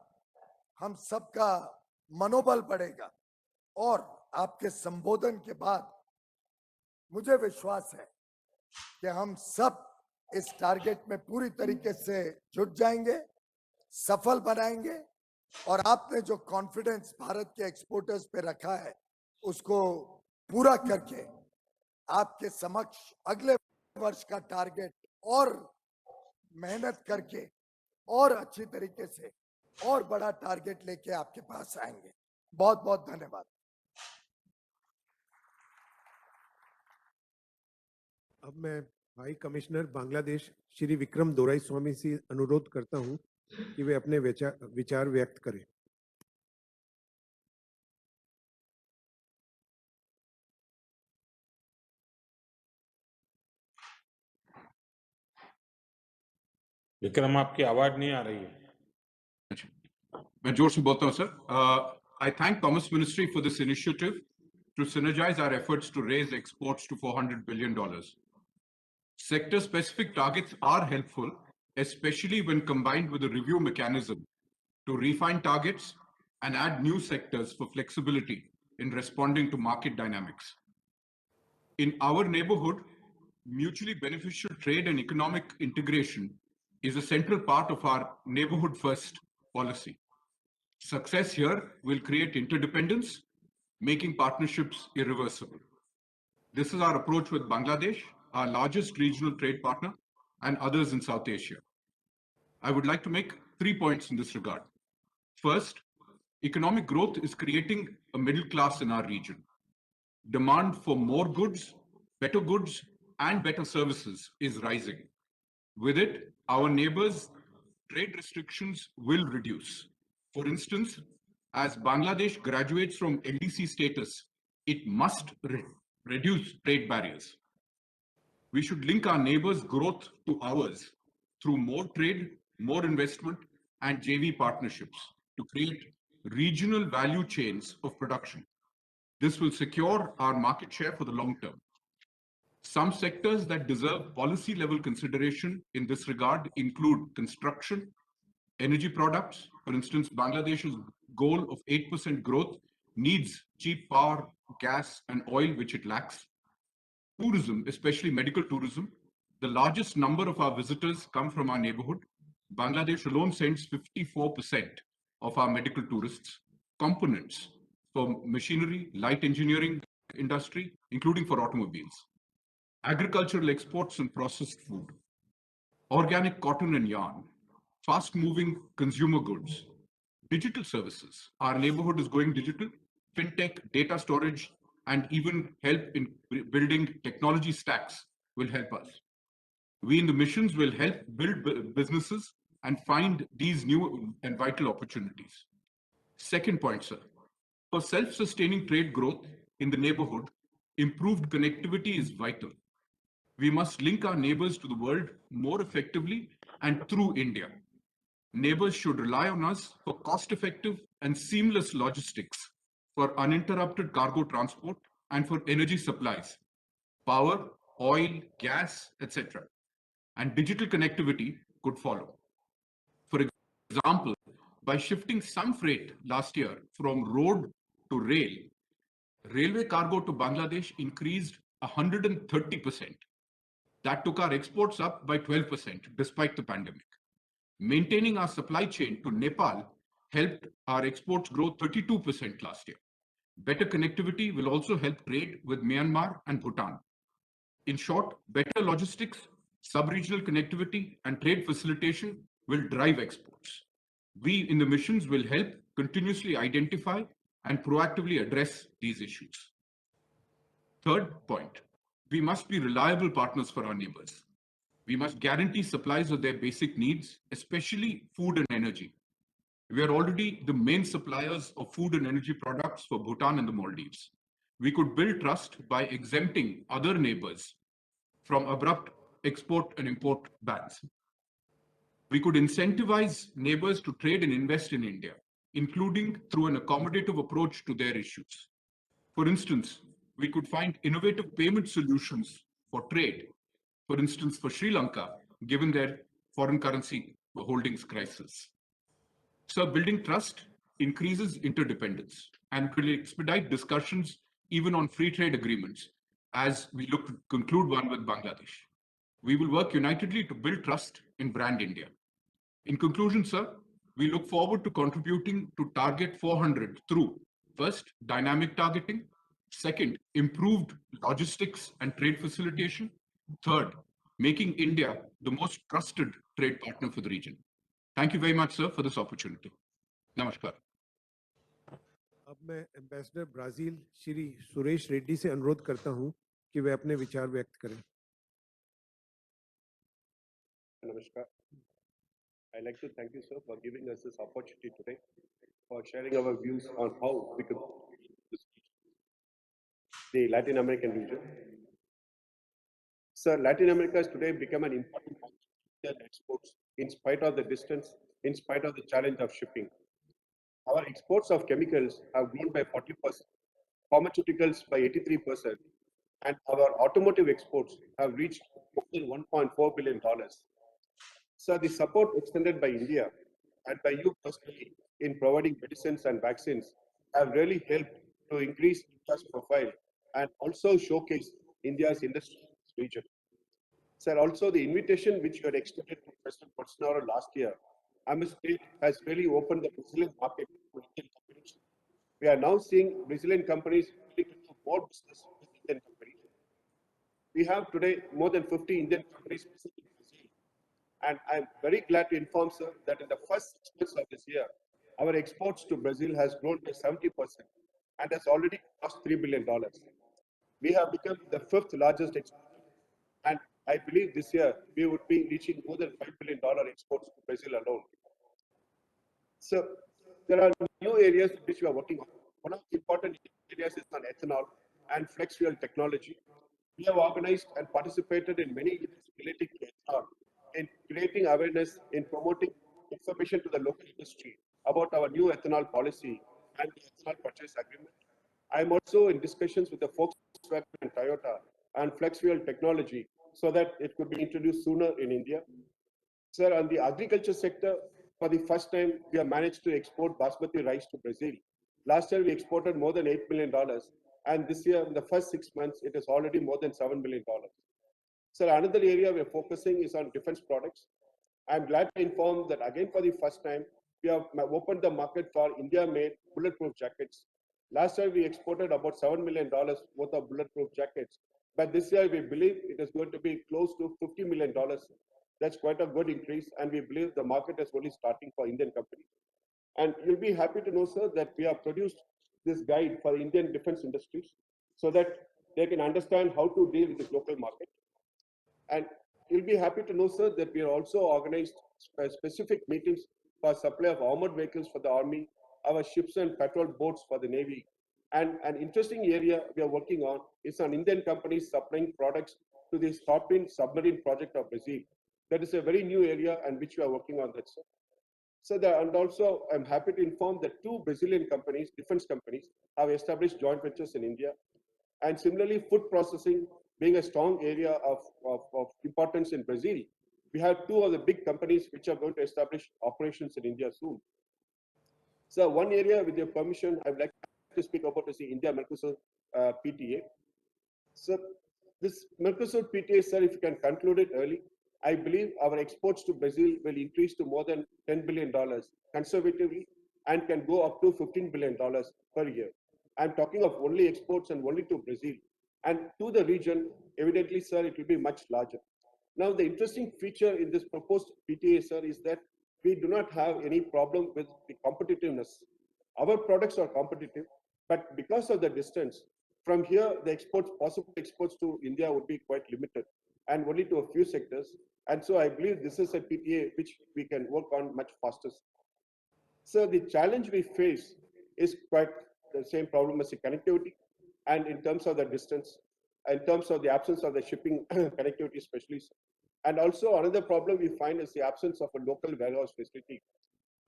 हम सबका मनोबल बढ़ेगा और आपके संबोधन के बाद मुझे विश्वास है कि हम सब इस टारगेट में पूरी तरीके से जुट जाएंगे, सफल बनाएंगे और आपने जो कॉन्फिडेंस भारत के एक्सपोर्टर्स पे रखा है उसको पूरा करके आपके समक्ष अगले वर्ष का टारगेट और मेहनत करके और अच्छी तरीके से और बड़ा टारगेट लेके आपके पास आएंगे। बहुत बहुत धन्यवाद। अब मैं हाई कमिश्नर बांग्लादेश श्री विक्रम दोराईस्वामी से अनुरोध करता हूं कि वे अपने विचार व्यक्त करें। विक्रम, आपकी आवाज नहीं आ रही है। मैं जोर से बोलता हूं sir. I thank Commerce Ministry for this initiative to synergize our efforts to raise exports to $400 billion. Sector-specific targets are helpful, especially when combined with a review mechanism to refine targets and add new sectors for flexibility in responding to market dynamics. In our neighborhood, mutually beneficial trade and economic integration is a central part of our neighborhood first policy. Success here will create interdependence, making partnerships irreversible. This is our approach with Bangladesh, our largest regional trade partner, and others in South Asia. I would like to make 3 points in this regard. First, economic growth is creating a middle class in our region. Demand for more goods, and better services is rising. With it, our neighbors' trade restrictions will reduce. For instance, as Bangladesh graduates from LDC status, it must reduce trade barriers. We should link our neighbors' growth to ours through more trade, more investment, and JV partnerships to create regional value chains of production. This will secure our market share for the long term. Some sectors that deserve policy level consideration in this regard include construction, energy products. For instance, Bangladesh's goal of 8% growth needs cheap power, gas, and oil, which it lacks. Tourism, especially medical tourism, the largest number of our visitors come from our neighborhood. Bangladesh alone sends 54% of our medical tourists. Components for machinery, light engineering industry, including for automobiles. Agricultural exports and processed food. Organic cotton and yarn. Fast-moving consumer goods. Digital services. Our neighborhood is going digital. Fintech, data storage, and even help in building technology stacks will help us. We in the missions will help build businesses and find these new and vital opportunities. Second point, sir. For self-sustaining trade growth in the neighborhood, improved connectivity is vital. We must link our neighbors to the world more effectively and through India. Neighbors should rely on us for cost-effective and seamless logistics for uninterrupted cargo transport and for energy supplies, power, oil, gas, etc. And digital connectivity could follow. For example, by shifting some freight last year from road to rail, railway cargo to Bangladesh increased 130%. That took our exports up by 12% despite the pandemic. Maintaining our supply chain to Nepal helped our exports grow 32% last year. Better connectivity will also help trade with Myanmar and Bhutan. In short, better logistics, sub-regional connectivity, and trade facilitation will drive exports. We in the missions will help continuously identify and proactively address these issues. Third point, we must be reliable partners for our neighbors. We must guarantee supplies of their basic needs, especially food and energy. We are already the main suppliers of food and energy products for Bhutan and the Maldives. We could build trust by exempting other neighbors from abrupt export and import bans. We could incentivize neighbors to trade and invest in India, including through an accommodative approach to their issues. For instance, we could find innovative payment solutions for trade, for instance, for Sri Lanka, given their foreign currency holdings crisis. So building trust increases interdependence and will expedite discussions even on free trade agreements as we look to conclude one with Bangladesh. We will work unitedly to build trust in brand India. In conclusion, sir, we look forward to contributing to Target 400 through first, dynamic targeting, second, improved logistics and trade facilitation, third, making India the most trusted trade partner for the region. Thank you very much, sir, for this opportunity. Namaskar. अब मैं ambassador Brazil Shri Suresh Reddy से अनुरोध करता हूं कि वे अपने विचार व्यक्त करें। Namaskar. I'd like to thank you, sir, for giving us this opportunity today, for sharing our views on how we could the Latin American region. Sir, Latin America has today become an important market for exports in spite of the distance, in spite of the challenge of shipping. Our exports of chemicals have grown by 40%, pharmaceuticals by 83%, and our automotive exports have reached more than $1.4 billion. So the support extended by India and by you personally in providing medicines and vaccines have really helped to increase India's profile and also showcase India's industry in this region. Sir, also the invitation which you had extended to President Bolsonaro last year, I must say, has really opened the Brazilian market to Indian companies. We are now seeing Brazilian companies willing to do more business with Indian companies. We have today more than 50 Indian companies present in Brazil. And I'm very glad to inform, sir, that in the first 6 months of this year, our exports to Brazil has grown by 70% and has already crossed $3 billion. We have become the 5th largest exporter. And I believe this year we would be reaching more than $5 billion exports to Brazil alone. So there are new areas which we are working on. One of the important areas is on ethanol and flex fuel technology. We have organized and participated in many events related to ethanol, in creating awareness, in promoting information to the local industry about our new ethanol policy and the ethanol purchase agreement. I am also in discussions with the Volkswagen and Toyota and flex fuel technology so that it could be introduced sooner in India. Sir, on the agriculture sector, for the first time, we have managed to export basmati rice to Brazil. Last year, we exported more than $8 million. And this year, in the first 6 months, it is already more than $7 million. Sir, another area we are focusing is on defense products. I'm glad to inform that again, for the first time, we have opened the market for India-made bulletproof jackets. Last year, we exported about $7 million worth of bulletproof jackets. But this year, we believe it is going to be close to $50 million. That's quite a good increase, and we believe the market is only starting for Indian companies. And you'll be happy to know, sir, that we have produced this guide for the Indian defense industries so that they can understand how to deal with the local market. And you'll be happy to know, sir, that we are also organized specific meetings for supply of armored vehicles for the Army, our ships and patrol boats for the Navy. And an interesting area we are working on is on Indian companies supplying products to the Scorpion submarine project of Brazil. That is a very new area and which we are working on that, sir. So and also I'm happy to inform that 2 Brazilian companies, defense companies, have established joint ventures in India. And similarly, food processing being a strong area of importance in Brazil, we have 2 of the big companies which are going to establish operations in India soon. So one area, with your permission, I would like to speak about is the India-Mercosur PTA. So this Mercosur PTA, sir, if you can conclude it early, I believe our exports to Brazil will increase to more than $10 billion conservatively and can go up to $15 billion per year. I'm talking of only exports and only to Brazil. And to the region, evidently, sir, it will be much larger. Now, the interesting feature in this proposed PTA, sir, is that we do not have any problem with the competitiveness. Our products are competitive, but because of the distance, from here, the possible exports to India would be quite limited and only to a few sectors. And so I believe this is a PTA which we can work on much faster. So the challenge we face is quite the same problem as the connectivity, and in terms of the distance, in terms of the absence of the shipping connectivity especially. And also another problem we find is the absence of a local warehouse facility.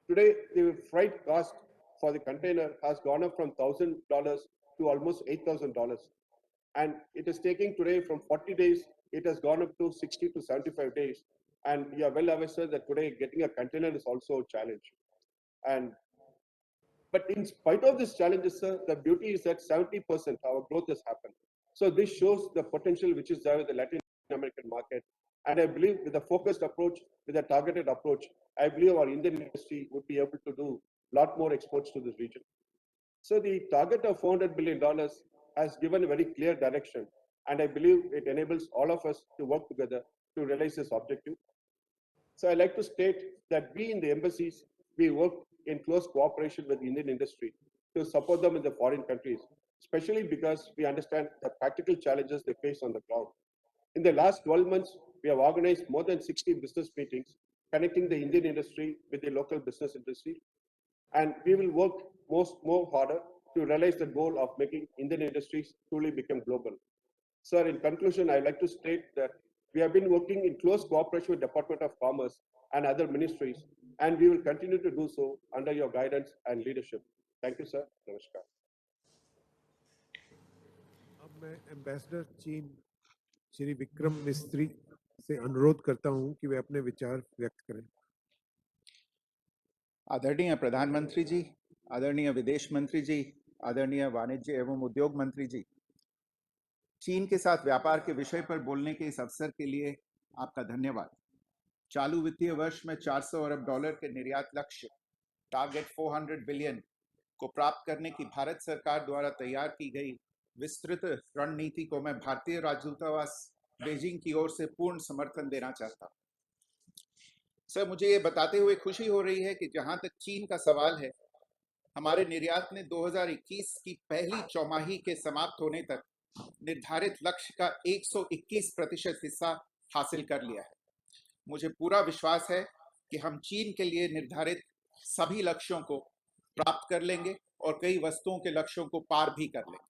Today, the freight cost for the container has gone up from $1,000 to almost $8,000. And it is taking today from 40 days, it has gone up to 60 to 75 days. And you are well aware, sir, that today getting a container is also a challenge. And But in spite of these challenges, sir, the beauty is that 70% our growth has happened. So this shows the potential which is there with the Latin American market. And I believe with a focused approach, with a targeted approach, I believe our Indian industry would be able to do a lot more exports to this region. So the target of $400 billion has given a very clear direction. And I believe it enables all of us to work together to realize this objective. So I like to state that we in the embassies, we work in close cooperation with the Indian industry to support them in the foreign countries, especially because we understand the practical challenges they face on the ground. In the last 12 months, we have organized more than 60 business meetings connecting the Indian industry with the local business industry. And we will work more harder to realize the goal of making Indian industries truly become global. Sir, in conclusion, I'd like to state that we have been working in close cooperation with Department of Commerce and other ministries, and we will continue to do so under your guidance and leadership. Thank you, sir. Namaskar. अब मैं ambassador चीन श्री विक्रम मिस्त्री से अनुरोध करता हूं कि वे अपने विचार व्यक्त करें। आदरणीय प्रधानमंत्री जी, आदरणीय विदेश मंत्री जी, आदरणीय वाणिज्य एवं उद्योग मंत्री जी, चीन के साथ व्यापार के विषय पर बोलने के इस अवसर के लिए आपका धन्यवाद। चालू वित्तीय वर्ष में 400 अरब डॉलर के निर्यात लक्ष्य टारगेट 400 बिलियन को प्राप्त करने की भारत सरकार द्वारा तैयार की गई विस्तृत रणनीति को मैं भारतीय राजदूतावास बीजिंग की ओर से पूर्ण समर्थन देना चाहता हूं। सर, मुझे ये बताते हुए खुशी हो रही है कि जहां तक चीन का सवाल है, हमारे निर्यात ने 2021 की पहली चौमाही के समाप्त होने तक निर्धारित लक्ष्य का 121% हिस्सा हासिल कर लिया है। मुझे पूरा विश्वास है कि हम चीन के लिए निर्धारित सभी लक्ष्यों को प्राप्त कर लेंगे और कई वस्तुओं के लक्ष्यों को पार भी कर लेंगे।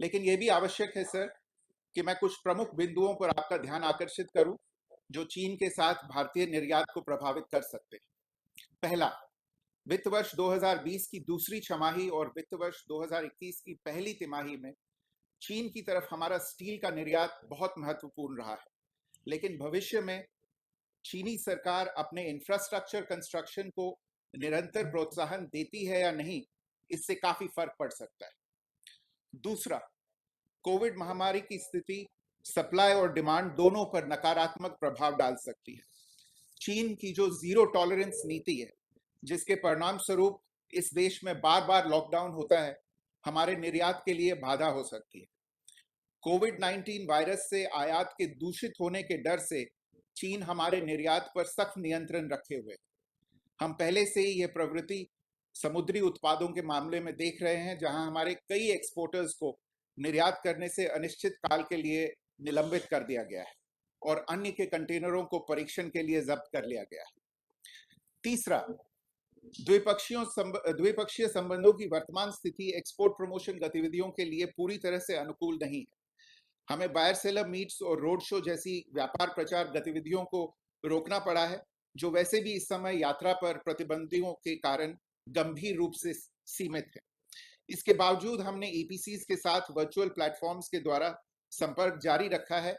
लेकिन यह भी आवश्यक है सर कि मैं कुछ प्रमुख बिंदुओं पर आपका ध्यान आकर्षित करूं जो चीन के साथ भारतीय निर्यात को प्रभावित कर सकते हैं। पहला, वित्त वर्ष 2020 की दूसरी छमाही और वित्त वर्ष 2021 की पहली तिमाही में चीन की तरफ हमारा स्टील का निर्यात बहुत महत्वपूर्ण रहा है, लेकिन भविष्य में चीनी सरकार अपने इंफ्रास्ट्रक्चर कंस्ट्रक्शन को निरंतर प्रोत्साहन देती है या नहीं, इससे काफी फर्क पड़ सकता है। दूसरा, कोविड महामारी की स्थिति सप्लाई और डिमांड दोनों पर नकारात्मक प्रभाव डाल सकती है। चीन की जो जीरो टॉलरेंस नीति है, जिसके परिणाम स्वरूप इस देश में बार बार लॉकडाउन होता है, हमारे निर्यात के लिए बाधा हो सकती है। कोविड-19 वायरस से आयात के दूषित होने के डर से चीन हमारे निर्यात पर सख्त नियंत्रण रखे हुए। हम पहले से ही यह प्रवृत्ति समुद्री उत्पादों के मामले में देख रहे हैं, जहां हमारे कई एक्सपोर्टर्स को निर्यात करने से अनिश्चित काल के लिए निलंबित कर दिया गया है और अन्य के कंटेनरों को परीक्षण के लिए जब्त कर लिया गया है। तीसरा, द्विपक्षीय संबंधों की वर्तमान स्थिति एक्सपोर्ट प्रमोशन गतिविधियों के लिए पूरी तरह से अनुकूल नहीं है। हमें बायर सेलर मीट्स और रोड शो जैसी व्यापार प्रचार गतिविधियों को रोकना पड़ा है, जो वैसे भी इस समय यात्रा पर प्रतिबंधों के कारण गंभीर रूप से सीमित है। इसके बावजूद हमने ईपीसीज के साथ वर्चुअल प्लेटफॉर्म्स के द्वारा संपर्क जारी रखा है,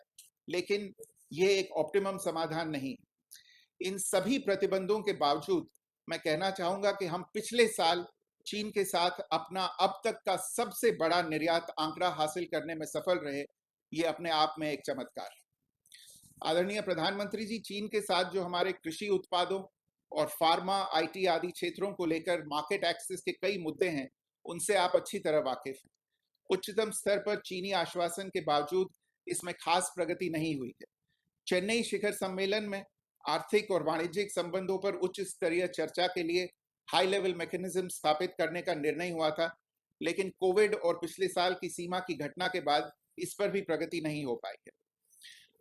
लेकिन यह एक ऑप्टिमम समाधान नहीं। इन सभी प्रतिबंधों के बावजूद मैं कहना चाहूंगा कि हम पिछले साल चीन के साथ अपना अब तक का सबसे बड़ा निर्यात आंकड़ा हासिल करने में सफल रहे। ये अपने आप में एक चमत्कार है। आदरणीय प्रधानमंत्री जी, चीन के साथ जो हमारे कृषि उत्पादों और फार्मा, आईटी आदि क्षेत्रों को लेकर मार्केट एक्सेस के कई मुद्दे हैं, उनसे आप अच्छी तरह वाकिफ हैं। उच्चतम स्तर पर चीनी आश्वासन के बावजूद इसमें खास प्रगति नहीं हुई है। चेन्नई शिखर सम्मेलन में आर्थिक और वाणिज्यिक संबंधों पर उच्च स्तरीय चर्चा के लिए हाई लेवल मैकेनिज्म स्थापित करने का निर्णय हुआ था, लेकिन कोविड और पिछले साल की सीमा की घटना के बाद इस पर भी प्रगति नहीं हो पाई है।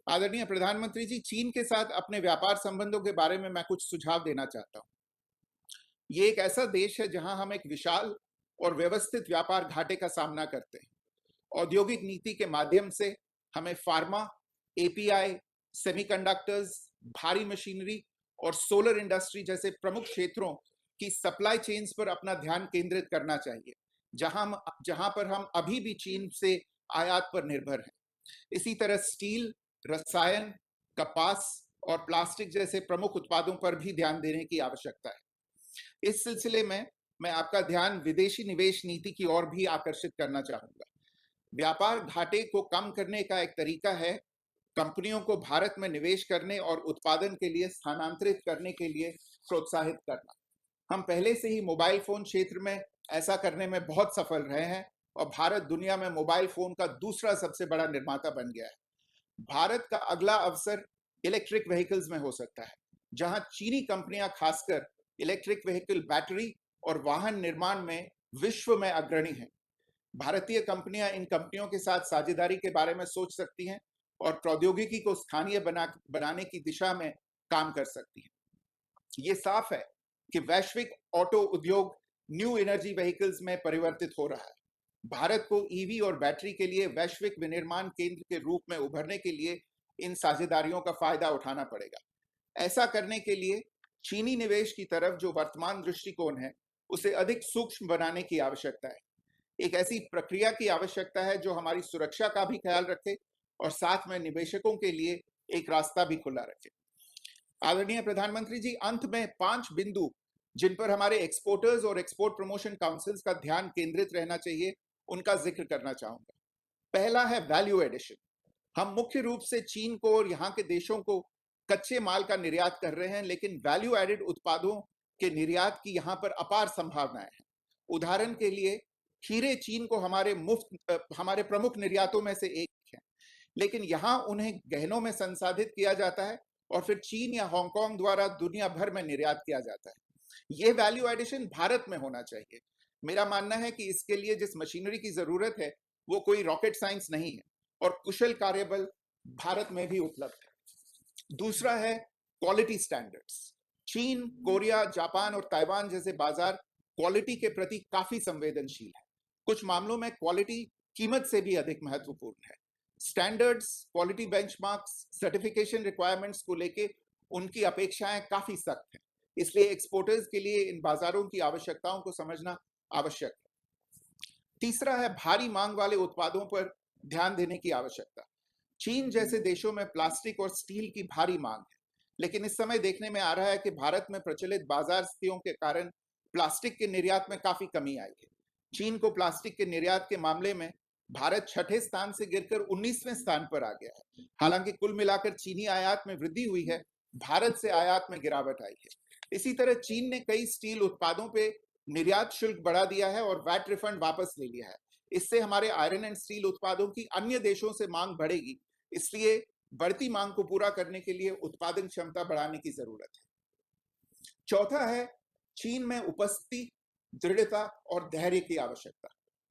आदरणीय प्रधानमंत्री जी, चीन के साथ अपने व्यापार संबंधों के बारे में मैं कुछ सुझाव देना चाहता हूं। ये एक ऐसा देश है जहां हम एक विशाल और व्यवस्थित व्यापार घाटे का सामना करते हैं। औद्योगिक नीति के माध्यम से हमें फार्मा, एपीआई, सेमीकंडक्टर्स, भारी मशीनरी और सोलर इंडस्ट्री जैसे प्रमुख क्षेत्रों की सप्लाई चेन्स पर अपना ध्यान केंद्रित करना चाहिए, जहां पर हम अभी भी चीन से आयात पर निर्भर हैं। इसी तरह स्टील, रसायन, कपास और प्लास्टिक जैसे प्रमुख उत्पादों पर भी ध्यान देने की आवश्यकता है। इस सिलसिले में मैं आपका ध्यान विदेशी निवेश नीति की ओर भी आकर्षित करना चाहूंगा। व्यापार घाटे को कम करने का एक तरीका है कंपनियों को भारत में निवेश करने और उत्पादन के लिए स्थानांतरित करने के लिए प्रोत्साहित करना। हम पहले से ही मोबाइल फोन क्षेत्र में ऐसा करने में बहुत सफल रहे हैं और भारत दुनिया में मोबाइल फोन का दूसरा सबसे बड़ा निर्माता बन गया है। भारत का अगला अवसर इलेक्ट्रिक व्हीकल्स में हो सकता है, जहां चीनी कंपनियां खासकर इलेक्ट्रिक व्हीकल बैटरी और वाहन निर्माण में विश्व में अग्रणी हैं। भारतीय कंपनियां इन कंपनियों के साथ साझेदारी के बारे में सोच सकती हैं और प्रौद्योगिकी को स्थानीय बनाने की दिशा में काम कर सकती हैं। ये साफ है कि वैश्विक ऑटो उद्योग न्यू एनर्जी व्हीकल्स में परिवर्तित हो रहा है। भारत को ईवी और बैटरी के लिए वैश्विक विनिर्माण केंद्र के रूप में उभरने के लिए इन साझेदारियों का फायदा उठाना पड़ेगा। ऐसा करने के लिए चीनी निवेश की तरफ जो वर्तमान दृष्टिकोण है, उसे अधिक सूक्ष्म बनाने की आवश्यकता है। एक ऐसी प्रक्रिया की आवश्यकता है जो हमारी सुरक्षा का भी ख्याल रखे और साथ में निवेशकों के लिए एक रास्ता भी खुला रखे। आदरणीय प्रधानमंत्री जी, अंत में 5 बिंदु जिन पर हमारे एक्सपोर्टर्स और एक्सपोर्ट प्रमोशन काउंसिल्स का ध्यान केंद्रित रहना चाहिए, उनका जिक्र करना चाहूंगा। पहला है वैल्यू एडिशन। हम मुख्य रूप से चीन को और यहाँ के देशों को कच्चे माल का निर्यात कर रहे हैं, लेकिन वैल्यू एडेड उत्पादों के निर्यात की यहाँ पर अपार संभावनाएं हैं। उदाहरण के लिए हीरे चीन को हमारे प्रमुख निर्यातों में से एक है, लेकिन यहाँ उन्हें गहनों में संसाधित किया जाता है और फिर चीन या हांगकांग द्वारा दुनिया भर में निर्यात किया जाता है। ये वैल्यू एडिशन भारत में होना चाहिए। मेरा मानना है कि इसके लिए जिस मशीनरी की जरूरत है वो कोई रॉकेट साइंस नहीं है और कुशल कार्यबल भारत में भी उपलब्ध है। दूसरा है क्वालिटी स्टैंडर्ड्स। चीन, कोरिया, जापान और ताइवान जैसे बाजार क्वालिटी के प्रति काफी संवेदनशील है। कुछ मामलों में क्वालिटी कीमत से भी अधिक महत्वपूर्ण है। Standards, quality benchmarks, certification requirements को लेके उनकी अपेक्षाएं काफी सख्त हैं। इसलिए एक्सपोर्टर्स के लिए इन बाजारों की आवश्यकताओं को समझना आवश्यक है। तीसरा है भारी मांग वाले उत्पादों पर ध्यान देने की आवश्यकता। चीन जैसे देशों में प्लास्टिक और स्टील की भारी मांग है, लेकिन इस समय देखने में आ रहा है कि भारत में प्रचलित बाजार स्थितियों के कारण प्लास्टिक के निर्यात में काफी कमी आई है। चीन को प्लास्टिक के निर्यात के मामले में भारत 6ठे स्थान से गिरकर 19वें स्थान पर आ गया है। हालांकि कुल मिलाकर चीनी आयात में वृद्धि हुई है, भारत से आयात में गिरावट आई है। इसी तरह चीन ने कई स्टील उत्पादों पे निर्यात शुल्क बढ़ा दिया है और वैट रिफंड वापस ले लिया है। इससे हमारे आयरन एंड स्टील उत्पादों की अन्य देशों से मांग बढ़ेगी, इसलिए बढ़ती मांग को पूरा करने के लिए उत्पादन क्षमता बढ़ाने की जरूरत है। चौथा है चीन में उपस्थिति, दृढ़ता और धैर्य की आवश्यकता।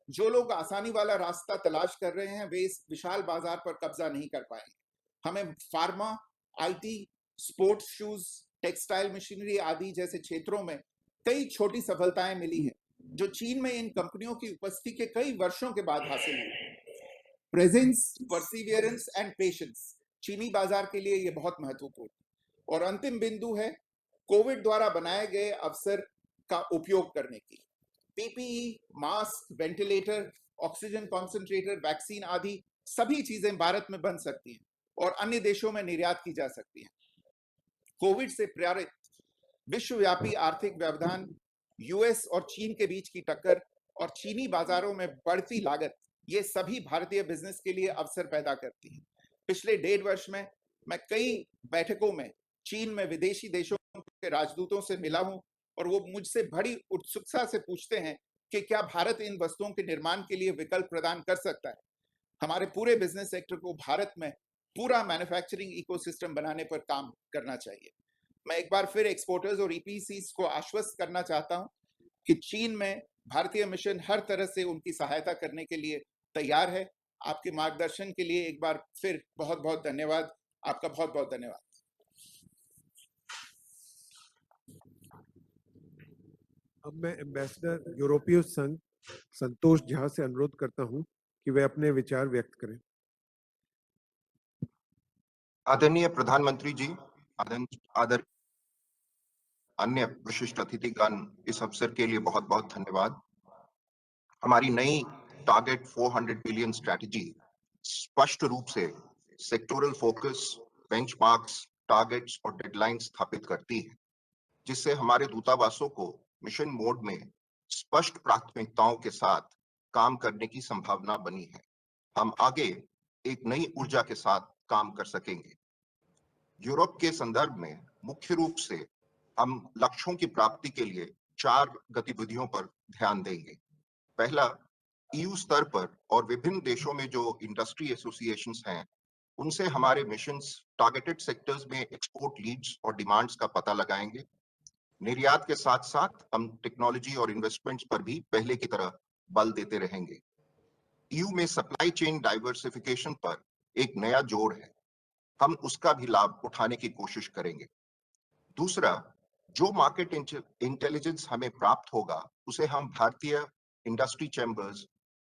जो लोग आसानी वाला रास्ता तलाश कर रहे हैं, वे इस विशाल बाजार पर कब्जा नहीं कर पाएंगे। हमें pharma, IT, sports shoes, textile machinery आदि जैसे क्षेत्रों में कई छोटी सफलताएं मिली हैं, जो चीन में इन कंपनियों की उपस्थिति के कई वर्षों के बाद हासिल हुई। प्रेजेंस, परसिवियरेंस एंड पेशेंस चीनी बाजार के लिए ये बहुत महत्वपूर्ण है। और अंतिम बिंदु है कोविड द्वारा बनाए गए अवसर का उपयोग करने की। PPE, mask, ventilator, oxygen concentrator, vaccine आदि सभी चीजें भारत में बन सकती हैं और अन्य देशों में निर्यात की जा सकती हैं। कोविड से प्रेरित विश्वव्यापी आर्थिक व्यवधान, यूएस और चीन के बीच की टक्कर और चीनी बाजारों में बढ़ती लागत, ये सभी भारतीय बिजनेस के लिए अवसर पैदा करती हैं। पिछले 1.5 वर्ष में मैं कई बैठकों में चीन में विदेशी देशों के राजदूतों से मिला हूं और वो मुझसे बड़ी उत्सुकता से पूछते हैं कि क्या भारत इन वस्तुओं के निर्माण के लिए विकल्प प्रदान कर सकता है। हमारे पूरे बिजनेस सेक्टर को भारत में पूरा मैन्युफैक्चरिंग इकोसिस्टम बनाने पर काम करना चाहिए। मैं एक बार फिर एक्सपोर्टर्स और ईपीसीज को आश्वस्त करना चाहता हूं कि चीन में भारतीय मिशन हर तरह से उनकी सहायता करने के लिए तैयार है। आपके मार्गदर्शन के लिए एक बार फिर बहुत बहुत धन्यवाद। आपका बहुत बहुत धन्यवाद। अब मैं एम्बेसडर यूरोपीय संघ संतोष झा से अनुरोध करता हूं कि वे अपने विचार व्यक्त करें। आदरणीय प्रधानमंत्री जी, आदर अन्य विशिष्ट अतिथिगण, इस अवसर के लिए बहुत बहुत धन्यवाद। हमारी नई टारगेट 400 बिलियन स्ट्रैटेजी स्पष्ट रूप से सेक्टोरल फोकस, बेंचमार्क्स, टारगेट्स और डेडलाइन स्थापित करती है, जिससे हमारे दूतावासों को मिशन मोड में स्पष्ट प्राथमिकताओं के साथ काम करने की संभावना बनी है। हम आगे एक नई ऊर्जा के साथ काम कर सकेंगे। यूरोप के संदर्भ में मुख्य रूप से हम लक्ष्यों की प्राप्ति के लिए 4 गतिविधियों पर ध्यान देंगे। पहला, ईयू स्तर पर और विभिन्न देशों में जो इंडस्ट्री एसोसिएशंस हैं, उनसे हमारे मिशंस टारगेटेड सेक्टर्स में एक्सपोर्ट लीड्स और डिमांड्स का पता लगाएंगे। निर्यात के साथ साथ हम टेक्नोलॉजी और इन्वेस्टमेंट्स पर भी पहले की तरह बल देते रहेंगे। ईयू में सप्लाई चेन डाइवर्सिफिकेशन पर एक नया जोड़ है, हम उसका भी लाभ उठाने की कोशिश करेंगे। दूसरा, जो मार्केट इंटेलिजेंस हमें प्राप्त होगा, उसे हम भारतीय इंडस्ट्री चैम्बर्स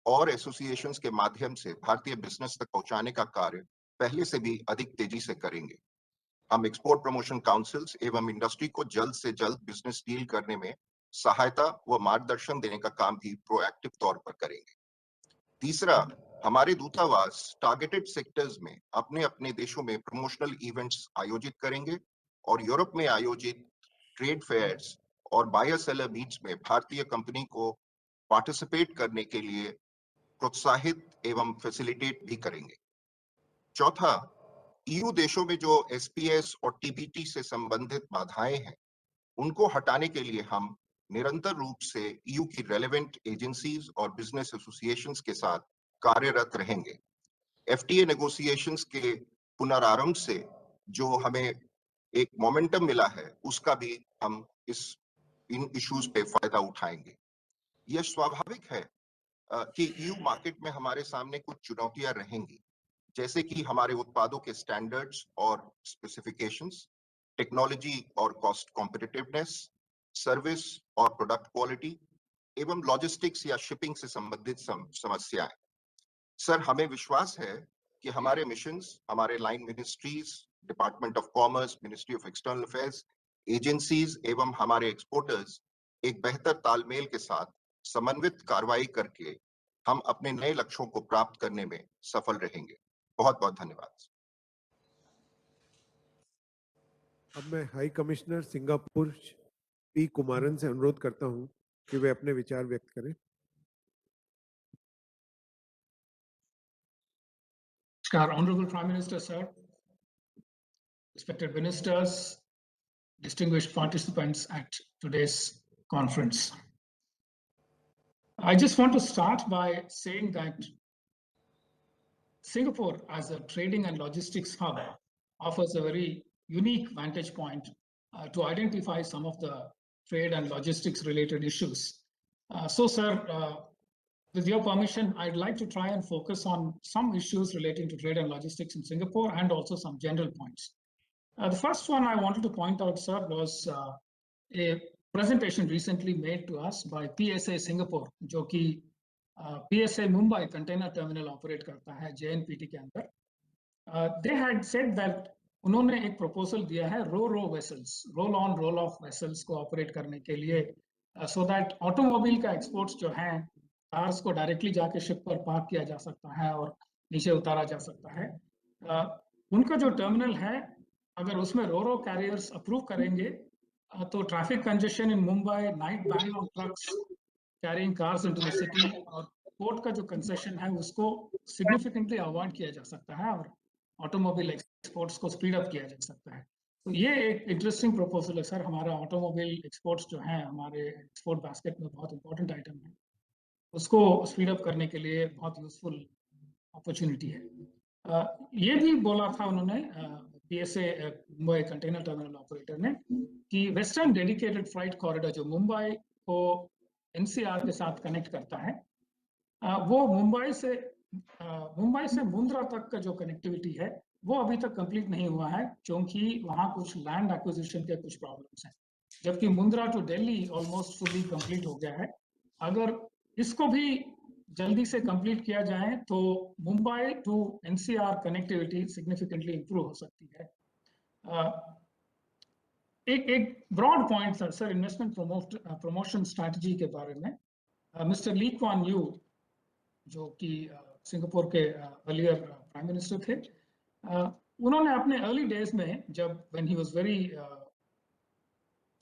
और एसोसिएशंस के माध्यम से भारतीय बिजनेस तक पहुंचाने का कार्य पहले से भी अधिक तेजी से करेंगे। हम एक्सपोर्ट प्रमोशन काउंसिल्स एवं इंडस्ट्री को जल्द से जल्द बिजनेस डील करने में सहायता व मार्गदर्शन देने का काम भी प्रोएक्टिव तौर पर करेंगे। तीसरा, हमारे दूतावास टारगेटेड सेक्टर्स में अपने अपने देशों में प्रमोशनल इवेंट्स आयोजित करेंगे और यूरोप में आयोजित ट्रेड फेयर्स और बायर सेलर मीट्स में भारतीय कंपनी को पार्टिसिपेट करने के लिए प्रोत्साहित एवं फैसिलिटेट भी करेंगे। चौथा, ईयू देशों में जो एसपीएस और टीपीटी से संबंधित बाधाएं हैं, उनको हटाने के लिए हम निरंतर रूप से ईयू की रेलेवेंट एजेंसीज और बिजनेस एसोसिएशंस के साथ कार्यरत रहेंगे। एफटीए नेगोशिएशंस के पुनरारंभ से जो हमें एक मोमेंटम मिला है, उसका भी हम इन इश्यूज पे फायदा उठाएंगे। यह स्वाभाविक है कि ईयू मार्केट में हमारे सामने कुछ चुनौतियां रहेंगी, जैसे कि हमारे उत्पादों के स्टैंडर्ड्स और स्पेसिफिकेशंस, टेक्नोलॉजी और कॉस्ट कॉम्पिटिटिवनेस, सर्विस और प्रोडक्ट क्वालिटी एवं लॉजिस्टिक्स या शिपिंग से संबंधित समस्याएं। सर, हमें विश्वास है कि हमारे मिशंस, हमारे line ministries, department of commerce, ministry of external affairs, agencies एवं हमारे एक्सपोर्टर्स एक बेहतर तालमेल के साथ समन्वित कार्रवाई करके हम अपने नए लक्ष्यों को प्राप्त करने में सफल रहेंगे। बहुत बहुत धन्यवाद। अब मैं high commissioner Singapore P Kumaran से अनुरोध करता हूं कि वे अपने विचार व्यक्त करें। Honorable Prime Minister, sir, respected ministers, distinguished participants at today's conference. I just want to start by saying that Singapore as a trading and logistics hub offers a very unique vantage point to identify some of the trade and logistics related issues. Sir, with your permission, I'd like to try and focus on some issues relating to trade and logistics in Singapore and also some general points. The first one I wanted to point out, sir, was a presentation recently made to us by PSA Singapore, जो कि PSA Mumbai container terminal operate करता है JNPT के अंदर. They had said that उन्होंने एक proposal दिया है रो vessels, roll on roll off vessels को operate करने के लिए, so that automobile का exports जो हैं कार्स को डायरेक्टली जाके शिप पर पार्क किया जा सकता है और नीचे उतारा जा सकता है. उनका जो टर्मिनल है, अगर उसमें रो कैरियर्स अप्रूव करेंगे तो traffic congestion in Mumbai, night ban on trucks carrying cars into the city और पोर्ट का जो कंसेशन है उसको सिग्निफिकेंटली अवॉइड किया जा सकता है और ऑटोमोबाइल एक्सपोर्ट्स को स्पीड अप किया जा सकता है. तो ये एक इंटरेस्टिंग प्रपोजल है सर. हमारा ऑटोमोबाइल एक्सपोर्ट्स जो हैं हमारे एक्सपोर्ट बास्केट में बहुत इंपॉर्टेंट आइटम है, उसको स्पीड अप करने के लिए बहुत यूजफुल अपॉर्चुनिटी है. ये भी बोला था उन्होंने PSA Mumbai container terminal operator ने कि वेस्टर्न डेडिकेटेड फ्लाइट कॉरिडोर जो मुंबई को NCR के साथ कनेक्ट करता है, वो मुंबई से मुंद्रा तक का जो कनेक्टिविटी है वो अभी तक कंप्लीट नहीं हुआ है, क्योंकि वहाँ कुछ लैंड एक्विजिशन के कुछ प्रॉब्लम्स हैं, जबकि Mundra to Delhi almost fully complete हो गया है. अगर इसको भी जल्दी से कंप्लीट किया जाए तो Mumbai to NCR connectivity significantly improve हो सकती है. एक broad point sir investment promotion strategy के बारे में. मिस्टर ली क्वान यू, जो कि सिंगापुर के अर्लियर प्राइम मिनिस्टर थे, उन्होंने अपने अर्ली डेज में, जब when he was very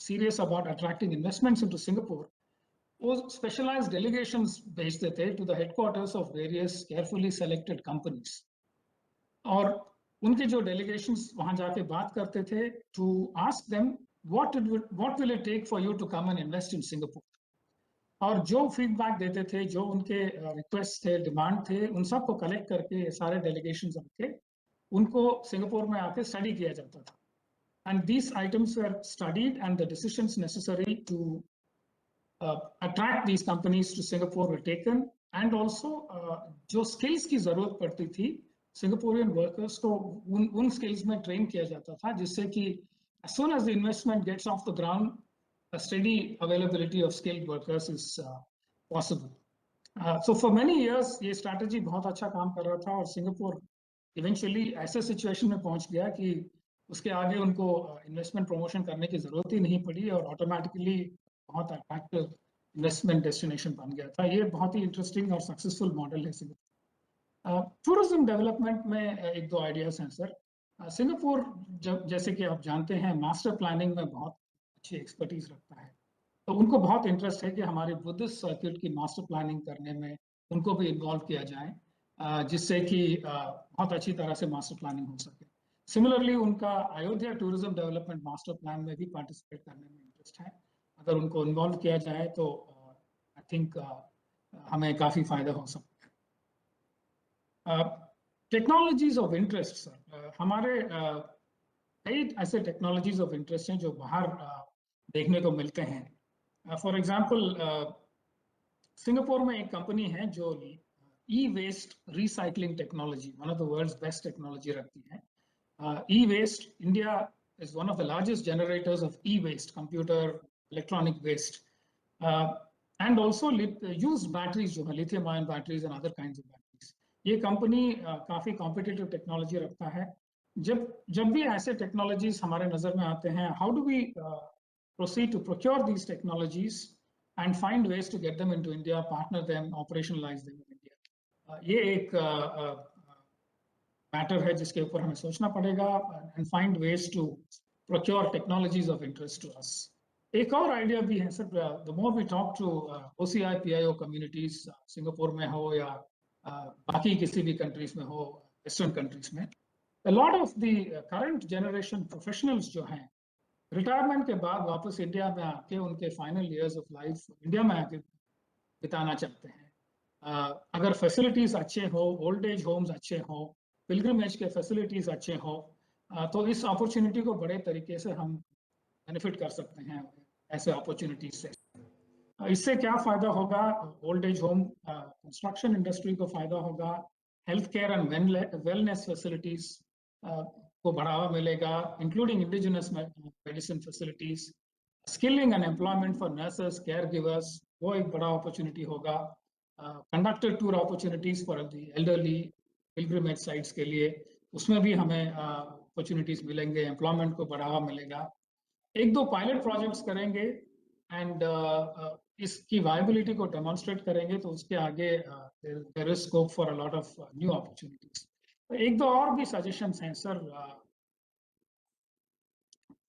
serious about attracting investments into Singapore, वो स्पेशलाइज्ड डेलीगेशंस भेजते थे to the headquarters of various carefully selected companies, और उनके जो डेलीगेशंस वहां जाके बात करते थे to ask them what will it take for you to come and invest in Singapore. और जो फीडबैक देते थे, जो उनके रिक्वेस्ट थे, डिमांड थे, उन सबको कलेक्ट करके सारे डेलीगेशंस आके उनको सिंगापुर में आके स्टडी किया जाता था। And these items were studied and the decisions necessary to attract these companies to Singapore were taken, and also जो skills की जरूरत पड़ती थी सिंगापुरियन वर्कर्स को उन skills में train किया जाता था, जिससे कि as soon as the investment gets off the ground, a steady availability of skilled workers is possible. So for many years ये strategy बहुत अच्छा काम कर रहा था, और सिंगापुर eventually ऐसे situation में पहुंच गया कि उसके आगे उनको investment promotion करने की जरूरत ही नहीं पड़ी, और automatically बहुत अट्रैक्टिव इन्वेस्टमेंट डेस्टिनेशन बन गया था। ये बहुत ही इंटरेस्टिंग और सक्सेसफुल मॉडल है सिंगापुर। टूरिज्म डेवलपमेंट में एक दो आइडियाज हैं सर। सिंगापुर जैसे कि आप जानते हैं मास्टर प्लानिंग में बहुत अच्छी एक्सपर्टीज रखता है, तो उनको बहुत इंटरेस्ट है कि हमारे बुद्धिस्ट सर्किट की मास्टर प्लानिंग करने में उनको भी इन्वॉल्व किया जाए, जिससे कि बहुत अच्छी तरह से मास्टर प्लानिंग हो सके। सिमिलरली उनका Ayodhya tourism development master plan में भी पार्टिसिपेट करने में इंटरेस्ट है। अगर उनको इन्वॉल्व किया जाए तो आई थिंक हमें काफी फायदा हो सकता है। टेक्नोलॉजीज ऑफ इंटरेस्ट सर, हमारे कई ऐसे टेक्नोलॉजीज ऑफ इंटरेस्ट हैं जो बाहर देखने को मिलते हैं। फॉर एग्जांपल सिंगापुर में एक कंपनी है जो e waste recycling technology, one of the world's best technology रखती है। E waste, India is one of the largest generators of e-waste, computer, electronic waste, and also used batteries जो है lithium ion batteries and other kinds of batteries। ये company काफी competitive technology रखता है। जब भी ऐसे टेक्नोलॉजीज हमारे नजर में आते हैं, how do we proceed to procure these technologies and find ways to get them into India, partner them, operationalize them in India। ये एक मैटर है जिसके ऊपर हमें सोचना पड़ेगा, and find ways to procure technologies of interest to us. एक और आइडिया भी है sir, the more we talk to OCI PIO communities, Singapore में हो या बाकी किसी भी कंट्रीज में हो, वेस्टर्न कंट्रीज में, a lot of the current generation professionals जो हैं रिटायरमेंट के बाद वापस इंडिया में आके उनके final years of life India में आके बिताना चाहते हैं। अगर फैसिलिटीज अच्छे हो, ओल्ड एज होम्स अच्छे हो, पिलग्रिमेज के फैसिलिटीज अच्छे हो, तो इस अपॉर्चुनिटी को बड़े तरीके से हम बेनिफिट कर सकते हैं ऐसे अपॉर्चुनिटीज से। इससे क्या फायदा होगा? Old age home construction industry को फायदा होगा, health care and wellness facilities को बढ़ावा मिलेगा, including indigenous medicine facilities, skilling and employment for nurses, care givers, वो एक बड़ा अपॉर्चुनिटी होगा। Conducted tour opportunities for the elderly pilgrimage sites के लिए, उसमें भी हमें अपॉर्चुनिटीज मिलेंगे, एम्प्लॉयमेंट को बढ़ावा मिलेगा। एक दो पायलट प्रोजेक्ट्स करेंगे एंड इसकी वायबिलिटी को डेमोन्स्ट्रेट करेंगे, तो उसके आगे there is scope for a lot of new opportunities. एक दो और भी सजेशंस हैं सर।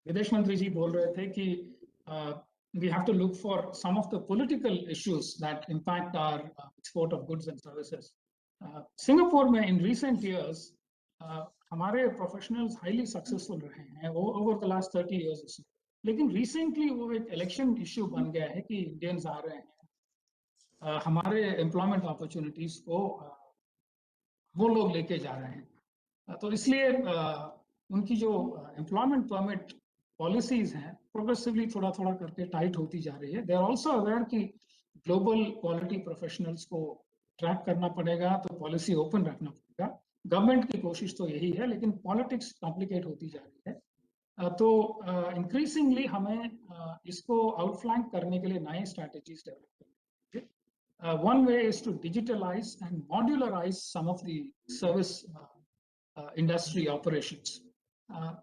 विदेश मंत्री जी बोल रहे थे कि we have to look for some of the political issues that impact our export of goods and services. Singapore में in recent years हमारे प्रोफेशनल्स हाईली सक्सेसफुल रहे हैं over the last 30 years or so, लेकिन recently वो एक election issue बन गया है कि इंडियंस आ रहे हैं, हमारे एम्प्लॉयमेंट अपॉर्चुनिटीज को वो लोग लेके जा रहे हैं। तो इसलिए उनकी जो एम्प्लॉयमेंट परमिट पॉलिसीज हैं प्रोग्रेसिवली थोड़ा थोड़ा करके टाइट होती जा रही है। दे आर ऑल्सो अवेयर कि ग्लोबल क्वालिटी प्रोफेशनल्स को ट्रैक करना पड़ेगा, तो पॉलिसी ओपन रखना पड़ेगा। गवर्नमेंट की कोशिश तो यही है, लेकिन पॉलिटिक्स कॉम्प्लिकेट होती जा रही है। तो इंक्रीजिंगली हमें इसको आउटफ्लैंक करने के लिए नए स्ट्रैटेजीज डेवलप करनी चाहिए। One way is to digitalize and modularize some of the service industry operations.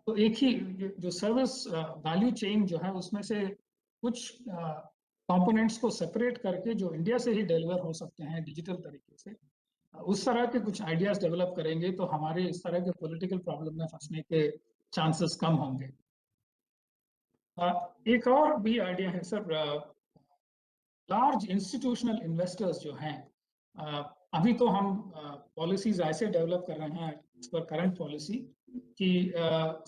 तो एक ही जो सर्विस वैल्यू चेन जो है उसमें से कुछ कंपोनेंट्स को सेपरेट करके जो इंडिया से ही डिलीवर हो सकते हैं डिजिटल तरीके से, उस तरह के कुछ आइडियाज डेवलप करेंगे तो हमारे इस तरह के पॉलिटिकल प्रॉब्लम में फंसने के चांसेस कम होंगे। एक और भी आइडिया है सर, लार्ज इंस्टीट्यूशनल इन्वेस्टर्स जो हैं, अभी तो हम पॉलिसीज ऐसे डेवलप कर रहे हैं इस पर करंट पॉलिसी कि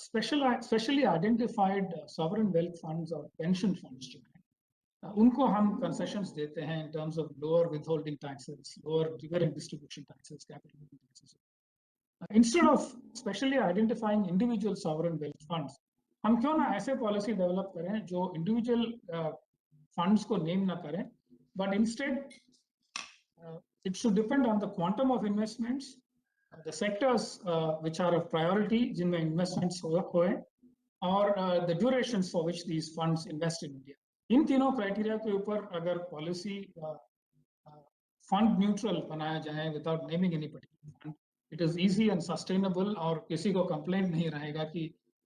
specially identified sovereign wealth funds और पेंशन फंड्स जो हैं, उनको हम कंसेशंस देते हैं in terms of lower withholding taxes, lower dividend distribution taxes, capital taxes. Instead of specially identifying individual sovereign wealth funds, हम क्यों ना ऐसे पॉलिसी डेवलप करें जो इंडिविजुअल फंड्स को नेम ना करें, but instead it should depend on the quantum of investments, the sectors which are of priority जिनमें investments हुए, और the durations for which these funds invest in India. इन तीनों criteria के ऊपर अगर पॉलिसी फंड न्यूट्रल बनाया जाए without naming any particular fund, it is easy and sustainable, और किसी को कंप्लेंट नहीं रहेगा कि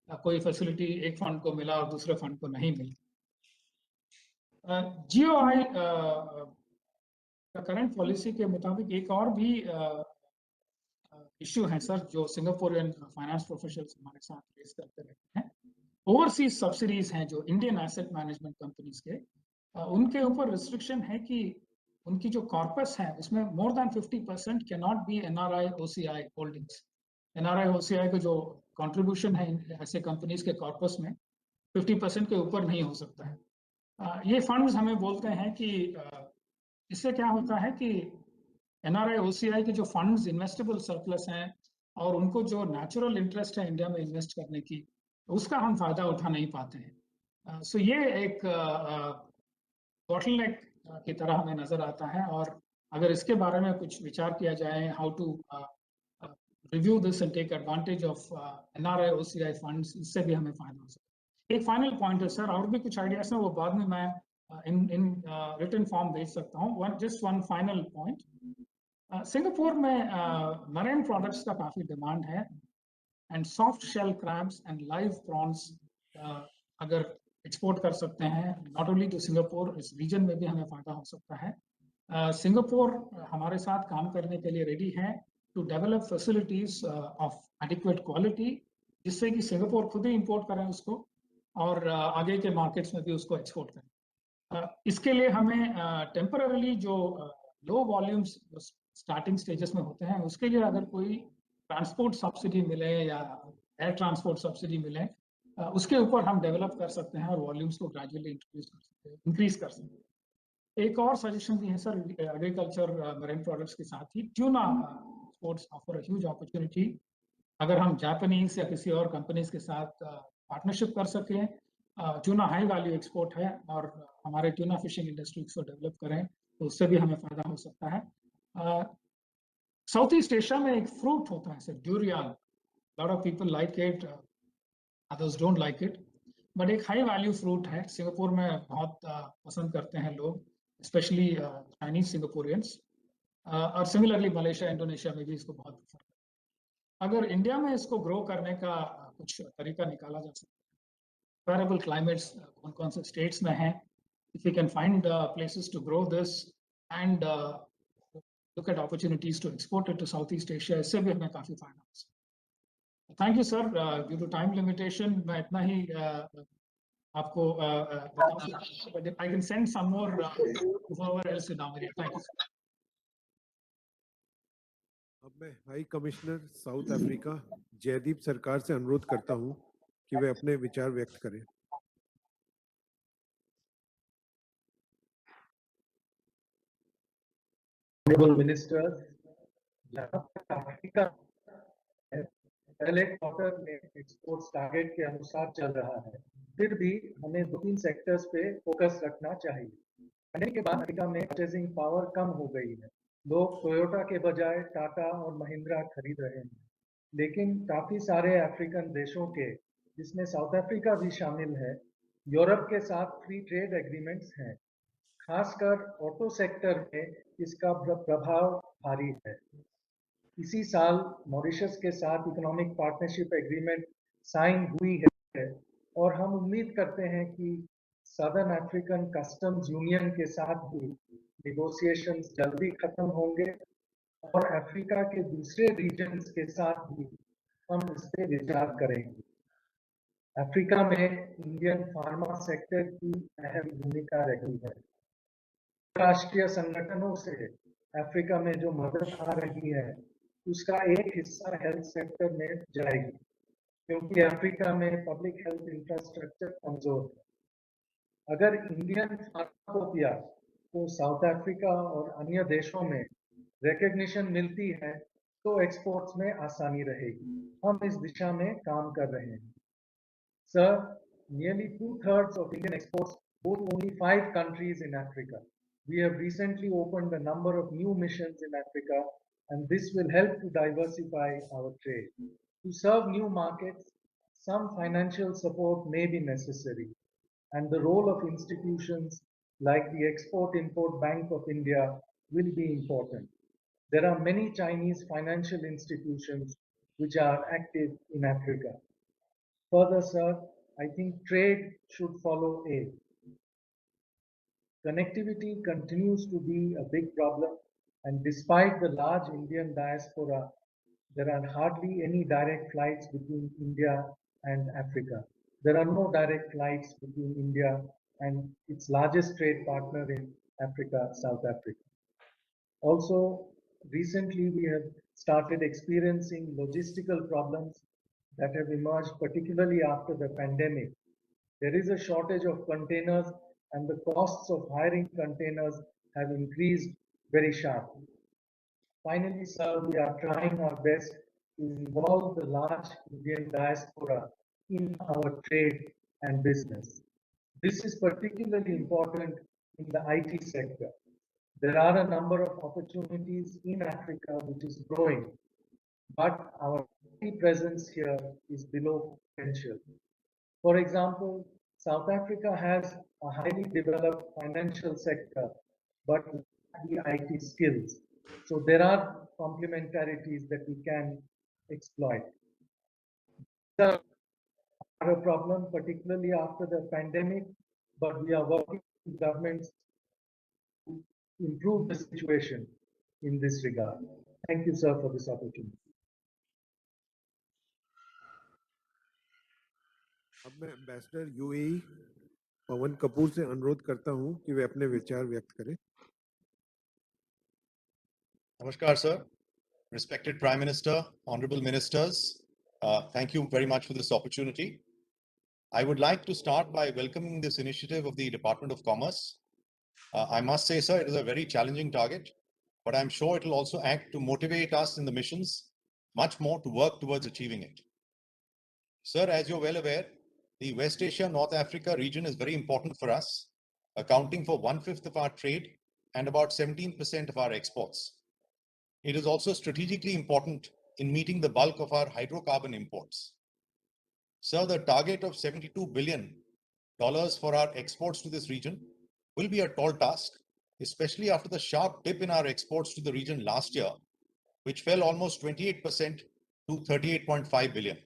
कोई फैसिलिटी एक फंड को मिला और दूसरे फंड को नहीं मिली। GOI करंट पॉलिसी के मुताबिक एक और भी इश्यू है सर, जो सिंगापुरियन फाइनेंस प्रोफेशनल्स हमारे साथ रेस करते रहते हैं। ओवरसीज सब्सिडीज हैं जो इंडियन एसेट मैनेजमेंट कंपनीज के, उनके ऊपर रिस्ट्रिक्शन है कि उनकी जो कॉर्पस है उसमें more than 50% can not be NRI OCI holdings. NRI OCI का जो कंट्रीब्यूशन है ऐसे कंपनीज के कॉर्पस में 50% के ऊपर नहीं हो सकता है। ये फंड्स हमें बोलते हैं कि इससे क्या होता है कि NRI OCI के जो फंड्स इन्वेस्टेबल सरप्लस हैं और उनको जो नेचुरल इंटरेस्ट है इंडिया में इन्वेस्ट करने की, उसका हम फायदा उठा नहीं पाते हैं। सो ये एक बॉटलनेक की तरह हमें नजर आता है, और अगर इसके बारे में कुछ विचार किया जाए, how to review this and take advantage of NRI OCI funds, इससे भी हमें फायदा हो सकता है। एक फाइनल पॉइंट है सर, और भी कुछ आइडियाज हैं वो बाद में मैं इन रिटन फॉर्म भेज सकता हूँ। Just one final point, Singapore में मरीन प्रोडक्ट्स का काफी डिमांड है, and soft shell crabs and live prawns अगर एक्सपोर्ट कर सकते हैं नॉट ओनली टू सिंगापुर, इस रीजन में भी हमें फायदा हो सकता है। सिंगापुर हमारे साथ काम करने के लिए रेडी है to develop facilities of adequate quality, जिससे कि सिंगापुर खुद ही इंपोर्ट करें उसको और आगे के मार्केट्स में भी उसको एक्सपोर्ट करें। इसके लिए हमें टेम्पररीली जो लो वॉल्यूम्स स्टार्टिंग स्टेजेस में होते हैं, उसके लिए अगर कोई ट्रांसपोर्ट सब्सिडी मिले या एयर ट्रांसपोर्ट सब्सिडी मिले, उसके ऊपर हम डेवलप कर सकते हैं और वॉल्यूम्स को ग्रेजुअली इंक्रीज कर सकते हैं। एक और सजेशन भी है सर, एग्रीकल्चर मरीन प्रोडक्ट्स के साथ ही tuna exports offer a huge opportunity. अगर हम जापानीज या किसी और कंपनीज के साथ पार्टनरशिप कर सकें, ट्यूना हाई वैल्यू एक्सपोर्ट है, और हमारे ट्यूना फिशिंग इंडस्ट्री को डेवलप करें तो उससे भी हमें फायदा हो सकता है। साउथ ईस्ट एशिया में एक फ्रूट होता है sir, durian, lot of people like it, others don't like it, but एक हाई वैल्यू फ्रूट है, सिंगापुर में बहुत पसंद करते हैं लोग, स्पेशली चाइनीज सिंगापुरियंस, और सिमिलरली मलेशिया इंडोनेशिया में भी इसको बहुत पसंद करते हैं। अगर इंडिया में इसको ग्रो करने का कुछ तरीका निकाला जा सकता है, फेवरेबल क्लाइमेट्स कौन कौन से स्टेट्स में हैं, if we can find places to grow this and look at opportunities to export it to Southeast Asia, इससे भी हमें काफी फायदा हो सकता है। Thank you sir, due to time limitation मैं इतना ही आपको बता सकता हूं, but I can send some more whoever else in our area. Thank you sir. अब मैं high commissioner South Africa Jaideep Sarkar से अनुरोध करता हूं कि वे अपने विचार व्यक्त करें। मिनिस्टर, पहले क्वार्टर में एक्सपोर्ट्स टारगेट के अनुसार चल रहा है, फिर भी हमें 2-3 सेक्टर्स पे फोकस रखना चाहिए। पैंडेमिक के बाद अफ्रीका में परचेजिंग पावर कम हो गई है, लोग टोयोटा के बजाय टाटा और महिंद्रा खरीद रहे हैं, लेकिन काफी सारे अफ्रीकन देशों के, जिसमें साउथ अफ्रीका भी शामिल है, यूरोप के साथ फ्री ट्रेड एग्रीमेंट्स हैं। खासकर ऑटो सेक्टर में इसका प्रभाव भारी है। इसी साल मॉरिशस के साथ इकोनॉमिक पार्टनरशिप एग्रीमेंट साइन हुई है और हम उम्मीद करते हैं कि सदर्न अफ्रीकन कस्टम्स यूनियन के साथ भी नेगोशिएशंस जल्दी खत्म होंगे और अफ्रीका के दूसरे रीजन्स के साथ भी हम इस पे विचार करेंगे। अफ्रीका में इंडियन फार्मा सेक्टर की अहम भूमिका रही है। राष्ट्रीय संगठनों से अफ्रीका में जो मदद आ रही है उसका एक हिस्सा हेल्थ सेक्टर में जाएगी, क्योंकि अफ्रीका में पब्लिक हेल्थ इंफ्रास्ट्रक्चर कमजोर है। अगर इंडियन फार्माकोपिया को साउथ अफ्रीका और अन्य देशों में रिकग्निशन मिलती है तो एक्सपोर्ट्स में आसानी रहेगी। हम इस दिशा में काम कर रहे हैं। Sir, nearly 2/3 of Indian exports go to only 5 countries in Africa. We have recently opened a number of new missions in Africa, and this will help to diversify our trade. To serve new markets, some financial support may be necessary, and the role of institutions like the Export-Import Bank of India will be important. There are many Chinese financial institutions which are active in Africa. Further, sir, I think trade should follow aid. Connectivity continues to be a big problem, and despite the large Indian diaspora, there are hardly any direct flights between India and Africa. There are no direct flights between India and its largest trade partner in Africa, South Africa. Also, recently we have started experiencing logistical problems that have emerged, particularly after the pandemic. There is a shortage of containers, and the costs of hiring containers have increased very sharply. Finally, sir, we are trying our best to involve the large Indian diaspora in our trade and business. This is particularly important in the IT sector. There are a number of opportunities in Africa which is growing, but our presence here is below potential. For example, South Africa has a highly developed financial sector, but the IT skills. So there are complementarities that we can exploit. These are a problem, particularly after the pandemic, but we are working with governments to improve the situation in this regard. Thank you, sir, for this opportunity. अब मैं ambassador UAE पवन कपूर से अनुरोध करता हूं कि वे अपने विचार व्यक्त करें। Namaskar, sir. Respected Prime Minister, honorable ministers, thank you very much for this opportunity. I would like to start by welcoming this initiative of the Department of Commerce. I must say, sir, it is a very challenging target, but I'm sure it will also act to motivate us in the missions much more to work towards achieving it. Sir, as you're well aware, the West Asia North Africa region is very important for us, accounting for 1/5 of our trade and about 17% of our exports. It is also strategically important in meeting the bulk of our hydrocarbon imports. Sir, the target of $72 billion for our exports to this region will be a tall task, especially after the sharp dip in our exports to the region last year, which fell almost 28% to $38.5 billion.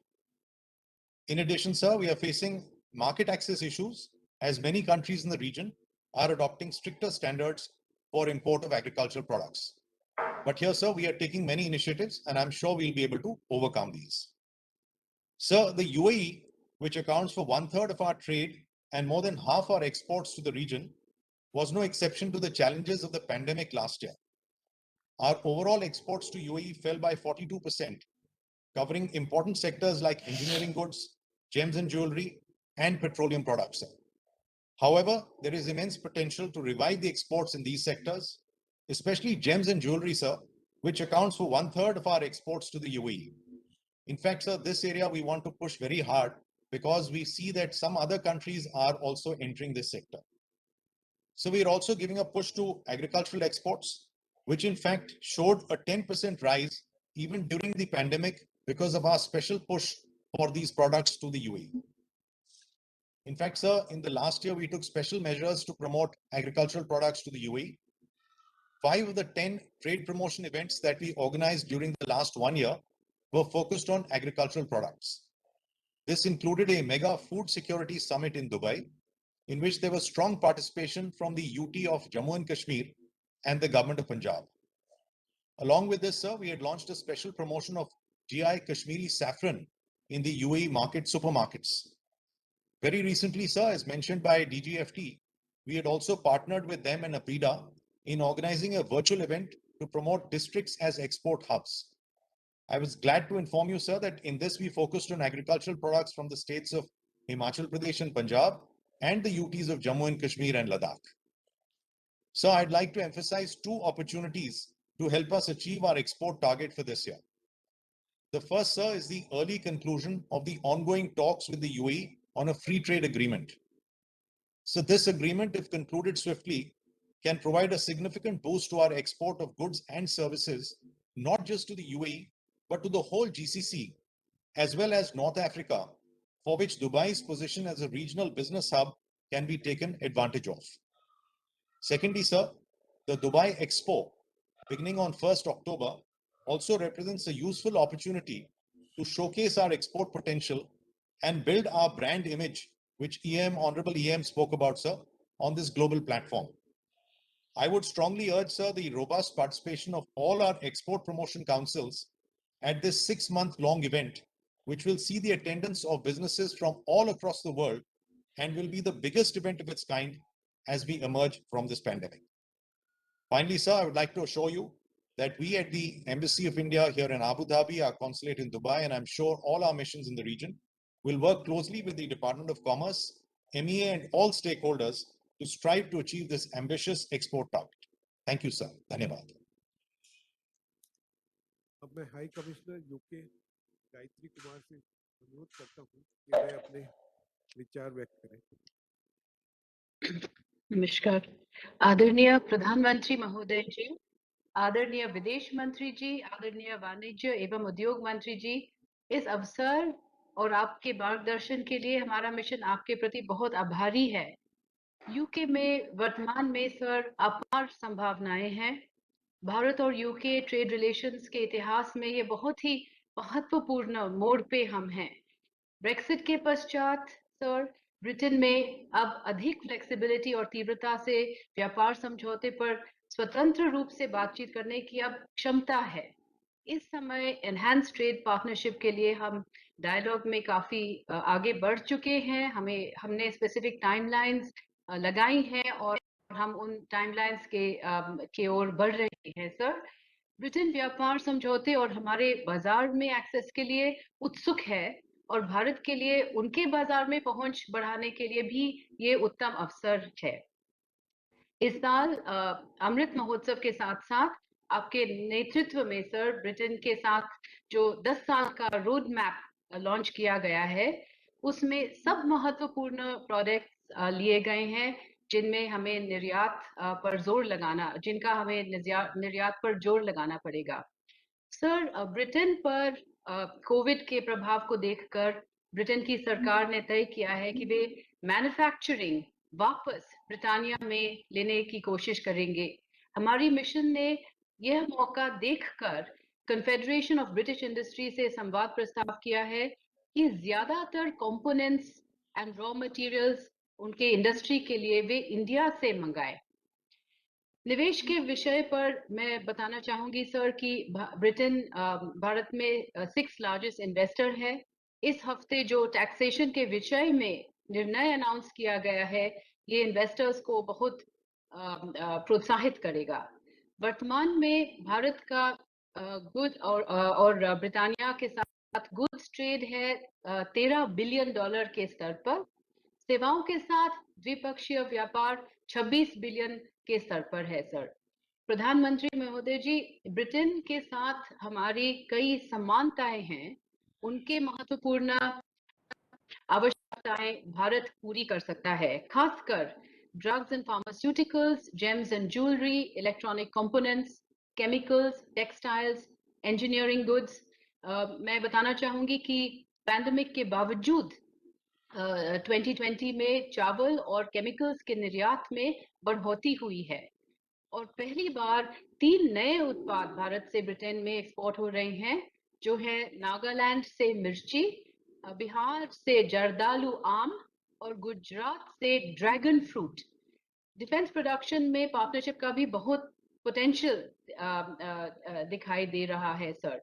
In addition, sir, we are facing market access issues as many countries in the region are adopting stricter standards for import of agricultural products. But here, sir, we are taking many initiatives, and I'm sure we'll be able to overcome these. Sir, the UAE, which accounts for 1/3 of our trade and more than half our exports to the region, was no exception to the challenges of the pandemic last year. Our overall exports to UAE fell by 42%, covering important sectors like engineering goods, gems and jewelry, and petroleum products. However, there is immense potential to revive the exports in these sectors, especially gems and jewelry, sir, which accounts for 1/3 of our exports to the UAE. In fact, sir, this area we want to push very hard because we see that some other countries are also entering this sector. So we are also giving a push to agricultural exports, which in fact showed a 10% rise even during the pandemic because of our special push for these products to the UAE. In fact, sir, in the last year, we took special measures to promote agricultural products to the UAE. 5 of the 10 trade promotion events that we organized during the last 1 year were focused on agricultural products. This included a mega food security summit in Dubai, in which there was strong participation from the UT of Jammu and Kashmir and the government of Punjab. Along with this, sir, we had launched a special promotion of GI Kashmiri saffron in the UAE market supermarkets. Very recently, sir, as mentioned by DGFT, we had also partnered with them and APIDA in organizing a virtual event to promote districts as export hubs. I was glad to inform you, sir, that in this we focused on agricultural products from the states of Himachal Pradesh and Punjab and the UTs of Jammu and Kashmir and Ladakh. So I'd like to emphasize two opportunities to help us achieve our export target for this year. The first, sir, is the early conclusion of the ongoing talks with the UAE on a free trade agreement. So this agreement, if concluded swiftly, can provide a significant boost to our export of goods and services, not just to the UAE, but to the whole GCC, as well as North Africa, for which Dubai's position as a regional business hub can be taken advantage of. Secondly, sir, the Dubai Expo, beginning on 1st October, also represents a useful opportunity to showcase our export potential and build our brand image, which Honorable EM spoke about, sir, on this global platform. I would strongly urge, sir, the robust participation of all our export promotion councils at this 6-month-long event, which will see the attendance of businesses from all across the world and will be the biggest event of its kind as we emerge from this pandemic. Finally, sir, I would like to assure you that we at the Embassy of India here in Abu Dhabi, our consulate in Dubai, and I'm sure all our missions in the region will work closely with the Department of Commerce, MEA, and all stakeholders to strive to achieve this ambitious export target. Thank you, sir. Dhanyavad. अब मैं high commissioner UK Gayatri Kumar से अनुरोध करता हूँ कि वे अपने विचार व्यक्त करें। नमस्कार, आदरणीय प्रधानमंत्री महोदय जी, आदरणीय विदेश मंत्री जी, आदरणीय वाणिज्य एवं उद्योग मंत्री जी, इस अवसर और आपके मार्गदर्शन के लिए हमारा मिशन आपके प्रति बहुत आभारी है। यूके में वर्तमान में सर अपार संभावनाएं हैं। भारत और यूके ट्रेड रिलेशंस के इतिहास में ये बहुत ही महत्वपूर्ण मोड़ पे हम हैं। ब्रेक्सिट के पश्चात सर ब्रिटेन में अब अधिक फ्लेक्सिबिलिटी और तीव्रता से व्यापार समझौते पर स्वतंत्र रूप से बातचीत करने की अब क्षमता है। इस समय एनहांस ट्रेड पार्टनरशिप के लिए हम डायलॉग में काफी आगे बढ़ चुके हैं। हमने स्पेसिफिक टाइमलाइंस लगाई हैं और हम उन टाइमलाइंस के ओर बढ़ रहे हैं। सर, ब्रिटेन व्यापार समझौते और हमारे बाजार में एक्सेस के लिए उत्सुक है और भारत के लिए उनके बाजार में पहुंच बढ़ाने के लिए भी ये उत्तम अवसर है। इस साल अमृत महोत्सव के साथ साथ आपके नेतृत्व में सर ब्रिटेन के साथ जो 10 साल का रोड मैप लॉन्च किया गया है, उसमें सब महत्वपूर्ण प्रोडक्ट्स लिए गए हैं जिनमें हमें निर्यात पर जोर लगाना पड़ेगा। सर, ब्रिटेन पर कोविड के प्रभाव को देखकर ब्रिटेन की सरकार ने तय किया है कि वे मैन्युफैक्चरिंग वापस ब्रिटानिया में लेने की कोशिश करेंगे। हमारी मिशन ने यह मौका देखकर कन्फेडरेशन ऑफ ब्रिटिश इंडस्ट्री से संवाद प्रस्ताव किया है कि ज्यादातर कंपोनेंट्स एंड रॉ मटेरियल्स उनके इंडस्ट्री के लिए वे इंडिया से मंगाएं। निवेश के विषय पर मैं बताना चाहूंगी सर कि ब्रिटेन भारत में 6th लार्जेस्ट इन्वेस्टर है। इस हफ्ते जो टैक्सेशन के विषय में निर्णय अनाउंस किया गया है, ये इन्वेस्टर्स को बहुत प्रोत्साहित करेगा। वर्तमान में भारत का गुड और ब्रिटानिया के साथ गुड्स ट्रेड है $13 बिलियन के स्तर पर। सेवाओं के साथ द्विपक्षीय व्यापार 26 बिलियन के स्तर पर है। सर, प्रधानमंत्री महोदय जी, ब्रिटेन के साथ हमारी कई समानताएं हैं। उनके महत्वपूर्ण आवश्यकताएं भारत पूरी कर सकता है, खासकर drugs and pharmaceuticals, James and jewellery, electronic components, chemicals, textiles, engineering goods. मैं बताना चाहूंगी कि पैंडेमिक के बावजूद 2020 में चावल और केमिकल्स के निर्यात में बढ़ोतरी हुई है और पहली बार 3 नए उत्पाद भारत से ब्रिटेन में एक्सपोर्ट हो रहे हैं, जो है नागालैंड से मिर्ची, बिहार से जर्दालू आम और गुजरात से ड्रैगन फ्रूट। डिफेंस प्रोडक्शन में पार्टनरशिप का भी बहुत पोटेंशियल दिखाई दे रहा है। सर,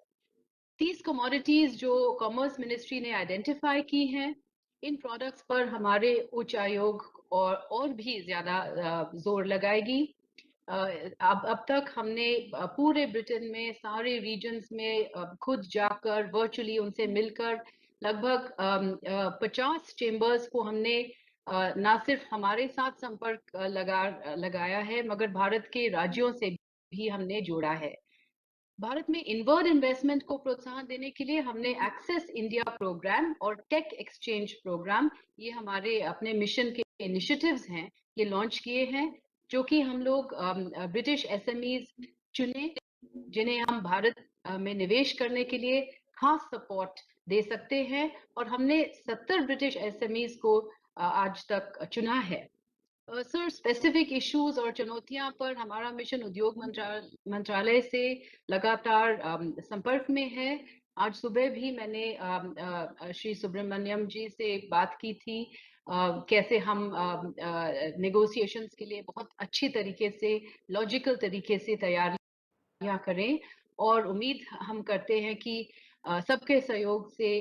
30 कमोडिटीज जो कॉमर्स मिनिस्ट्री ने आइडेंटिफाई की हैं, इन प्रोडक्ट्स पर हमारे उच्च आयोग और भी ज्यादा जोर लगाएगी। अब तक हमने पूरे ब्रिटेन में सारे रीजन्स में खुद जाकर वर्चुअली उनसे मिलकर लगभग 50 चेंबर्स को हमने ना सिर्फ हमारे साथ संपर्क लगाया है मगर भारत के राज्यों से भी हमने जोड़ा है। भारत में इनवर्ड इन्वेस्टमेंट को प्रोत्साहन देने के लिए हमने एक्सेस इंडिया प्रोग्राम और टेक एक्सचेंज प्रोग्राम, ये हमारे अपने मिशन के इनिशिएटिव्स हैं, ये लॉन्च किए हैं, जो कि हम लोग ब्रिटिश एसएमईज चुने जिन्हें हम भारत में निवेश करने के लिए खास सपोर्ट दे सकते हैं, और हमने 70 ब्रिटिश एसएमईज को आज तक चुना है। सर, स्पेसिफिक इश्यूज और चुनौतियां पर हमारा मिशन उद्योग मंत्रालय से लगातार संपर्क में है। आज सुबह भी मैंने श्री सुब्रमण्यम जी से बात की थी, कैसे हम नेगोशिएशंस के लिए बहुत अच्छी तरीके से, लॉजिकल तरीके से तैयारियां करें, और उम्मीद हम करते हैं कि सबके सहयोग से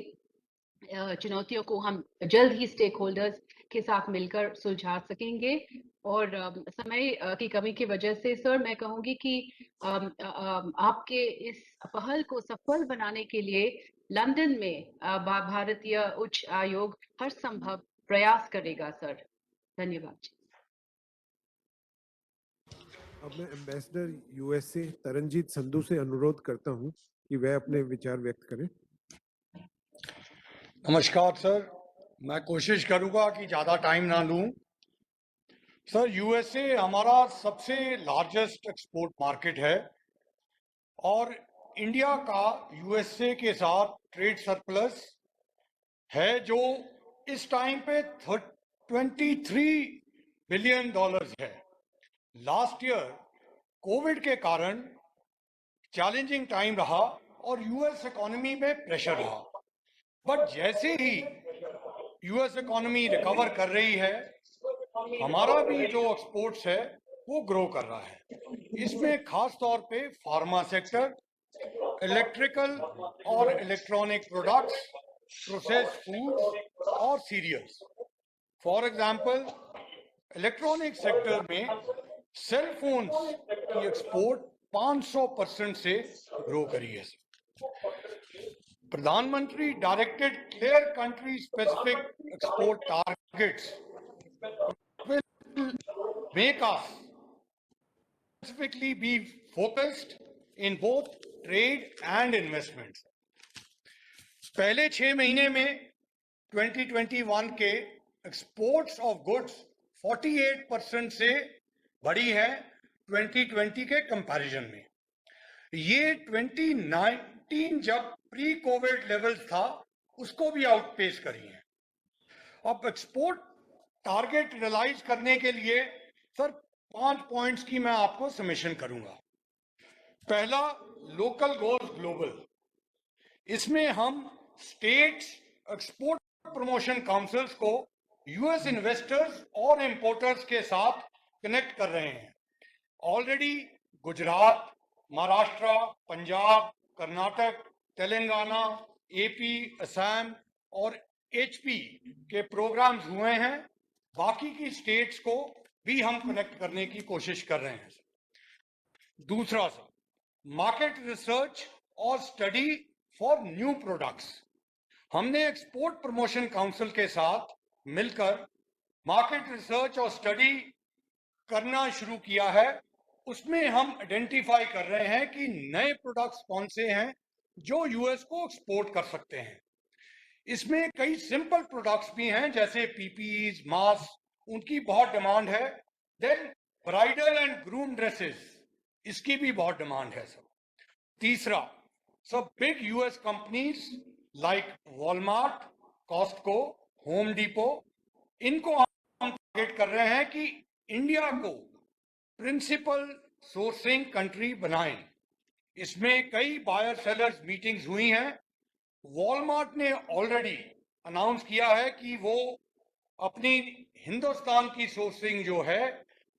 चुनौतियों को हम जल्द ही स्टेक होल्डर्स के साथ मिलकर सुलझा सकेंगे। और समय की कमी की वजह से सर मैं कहूंगी कि आपके इस पहल को सफल बनाने के लिए लंदन में भारतीय उच्च आयोग हर संभव प्रयास करेगा सर। धन्यवाद। अब मैं एम्बेसडर यूएसए तरनजीत संधू से अनुरोध करता हूं कि वह अपने विचार व्यक्त करें। नमस्कार सर, मैं कोशिश करूंगा कि ज़्यादा टाइम ना लूं। सर, यूएसए हमारा सबसे लार्जेस्ट एक्सपोर्ट मार्केट है और इंडिया का यूएसए के साथ ट्रेड सरप्लस है जो इस टाइम पे $23 बिलियन है। लास्ट ईयर कोविड के कारण चैलेंजिंग टाइम रहा और यूएस इकोनॉमी में प्रेशर रहा, बट जैसे ही यूएस इकोनॉमी रिकवर कर रही है, हमारा भी जो एक्सपोर्ट्स है वो ग्रो कर रहा है। इसमें खास तौर पे फार्मा सेक्टर, इलेक्ट्रिकल और इलेक्ट्रॉनिक प्रोडक्ट्स, प्रोसेस्ड फूड्स और cereals. For example, electronic sector में सेल फोन्स की एक्सपोर्ट 500% से ग्रो करी है। प्रधानमंत्री directed clear country specific export targets will make us specifically be focused in both trade and investments. पहले 6 महीने में 2021 के एक्सपोर्ट्स ऑफ गुड्स 48% से बढ़ी है 2020 के कंपैरिजन में। ये 2019 जब प्री कोविड लेवल्स था उसको भी आउटपेस करी है। अब एक्सपोर्ट टारगेट रियलाइज करने के लिए सर 5 पॉइंट्स की मैं आपको समेशन करूंगा। पहला, लोकल गोज ग्लोबल। इसमें हम स्टेट्स एक्सपोर्ट प्रमोशन काउंसिल्स को यूएस इन्वेस्टर्स और इंपोर्टर्स के साथ कनेक्ट कर रहे हैं। ऑलरेडी गुजरात, महाराष्ट्र, पंजाब, कर्नाटक, तेलंगाना, एपी, असम और एचपी के प्रोग्राम्स हुए हैं। बाकी की स्टेट्स को भी हम कनेक्ट करने की कोशिश कर रहे हैं। दूसरा सर, मार्केट रिसर्च और स्टडी फॉर न्यू प्रोडक्ट्स। हमने एक्सपोर्ट प्रमोशन काउंसिल के साथ मिलकर मार्केट रिसर्च और स्टडी करना शुरू किया है। उसमें हम आइडेंटिफाई कर रहे हैं कि नए प्रोडक्ट्स कौन से हैं जो यूएस को एक्सपोर्ट कर सकते हैं। इसमें कई सिंपल प्रोडक्ट्स भी हैं जैसे पीपीईज, मास्क, उनकी बहुत डिमांड है। Then bridal and groom dresses, इसकी भी बहुत डिमांड है सब। तीसरा, सब big US companies like Walmart, Costco, Home Depot, इनको हम टारगेट कर रहे हैं कि इंडिया को प्रिंसिपल सोर्सिंग कंट्री बनाएं। इसमें कई बायर सेलर्स मीटिंग्स हुई हैं। वॉलमार्ट ने ऑलरेडी अनाउंस किया है कि वो अपनी हिंदुस्तान की सोर्सिंग जो है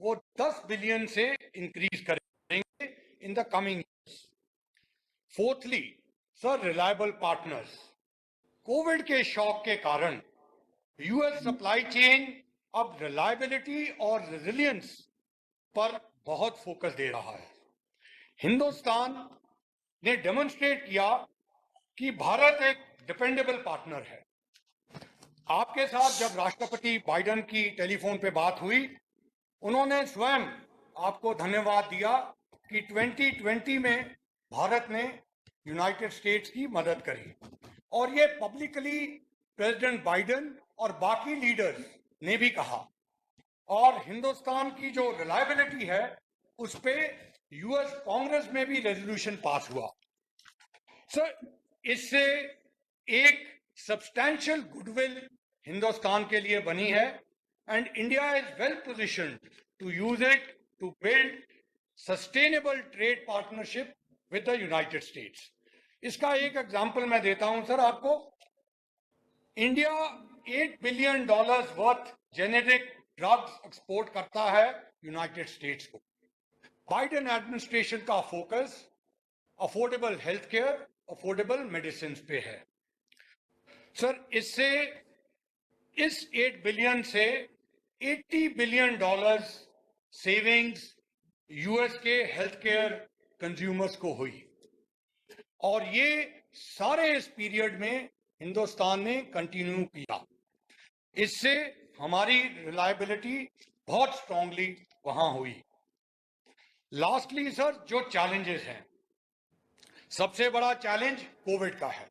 वो 10 बिलियन से इंक्रीज करेंगे in the coming years. Fourthly sir, reliable partners. Covid के शॉक के कारण यूएस सप्लाई चेन अब रिलायबिलिटी और रेजिलियंस पर बहुत फोकस दे रहा है। हिंदुस्तान ने डेमोन्स्ट्रेट किया कि भारत एक डिपेंडेबल पार्टनर है। आपके साथ जब राष्ट्रपति बाइडेन की टेलीफोन पे बात हुई, उन्होंने स्वयं आपको धन्यवाद दिया कि 2020 में भारत ने यूनाइटेड स्टेट्स की मदद करी, और ये पब्लिकली प्रेसिडेंट बाइडेन और बाकी लीडर्स ने भी कहा। और हिंदुस्तान की जो रिलायबिलिटी है उस पे यूएस कांग्रेस में भी रेजोल्यूशन पास हुआ। सर, इससे एक सब्सटैंशियल गुडविल हिंदुस्तान के लिए बनी है, and India is well positioned to use it to build sustainable trade partnership with the United States. इसका एक एग्जांपल मैं देता हूं सर आपको। India $8 billion worth generic drugs export करता है यूनाइटेड स्टेट्स को। बाइडेन एडमिनिस्ट्रेशन का focus affordable health care, affordable medicine पे है। सर, इससे इस 8 बिलियन से $80 बिलियन सेविंग्स यूएस के हेल्थ केयर कंज्यूमर्स को हुई, और ये सारे इस पीरियड में हिंदुस्तान ने कंटिन्यू किया। इससे हमारी रिलायबिलिटी बहुत स्ट्रांगली वहां हुई। लास्टली सर, जो चैलेंजेस हैं, सबसे बड़ा चैलेंज कोविड का है।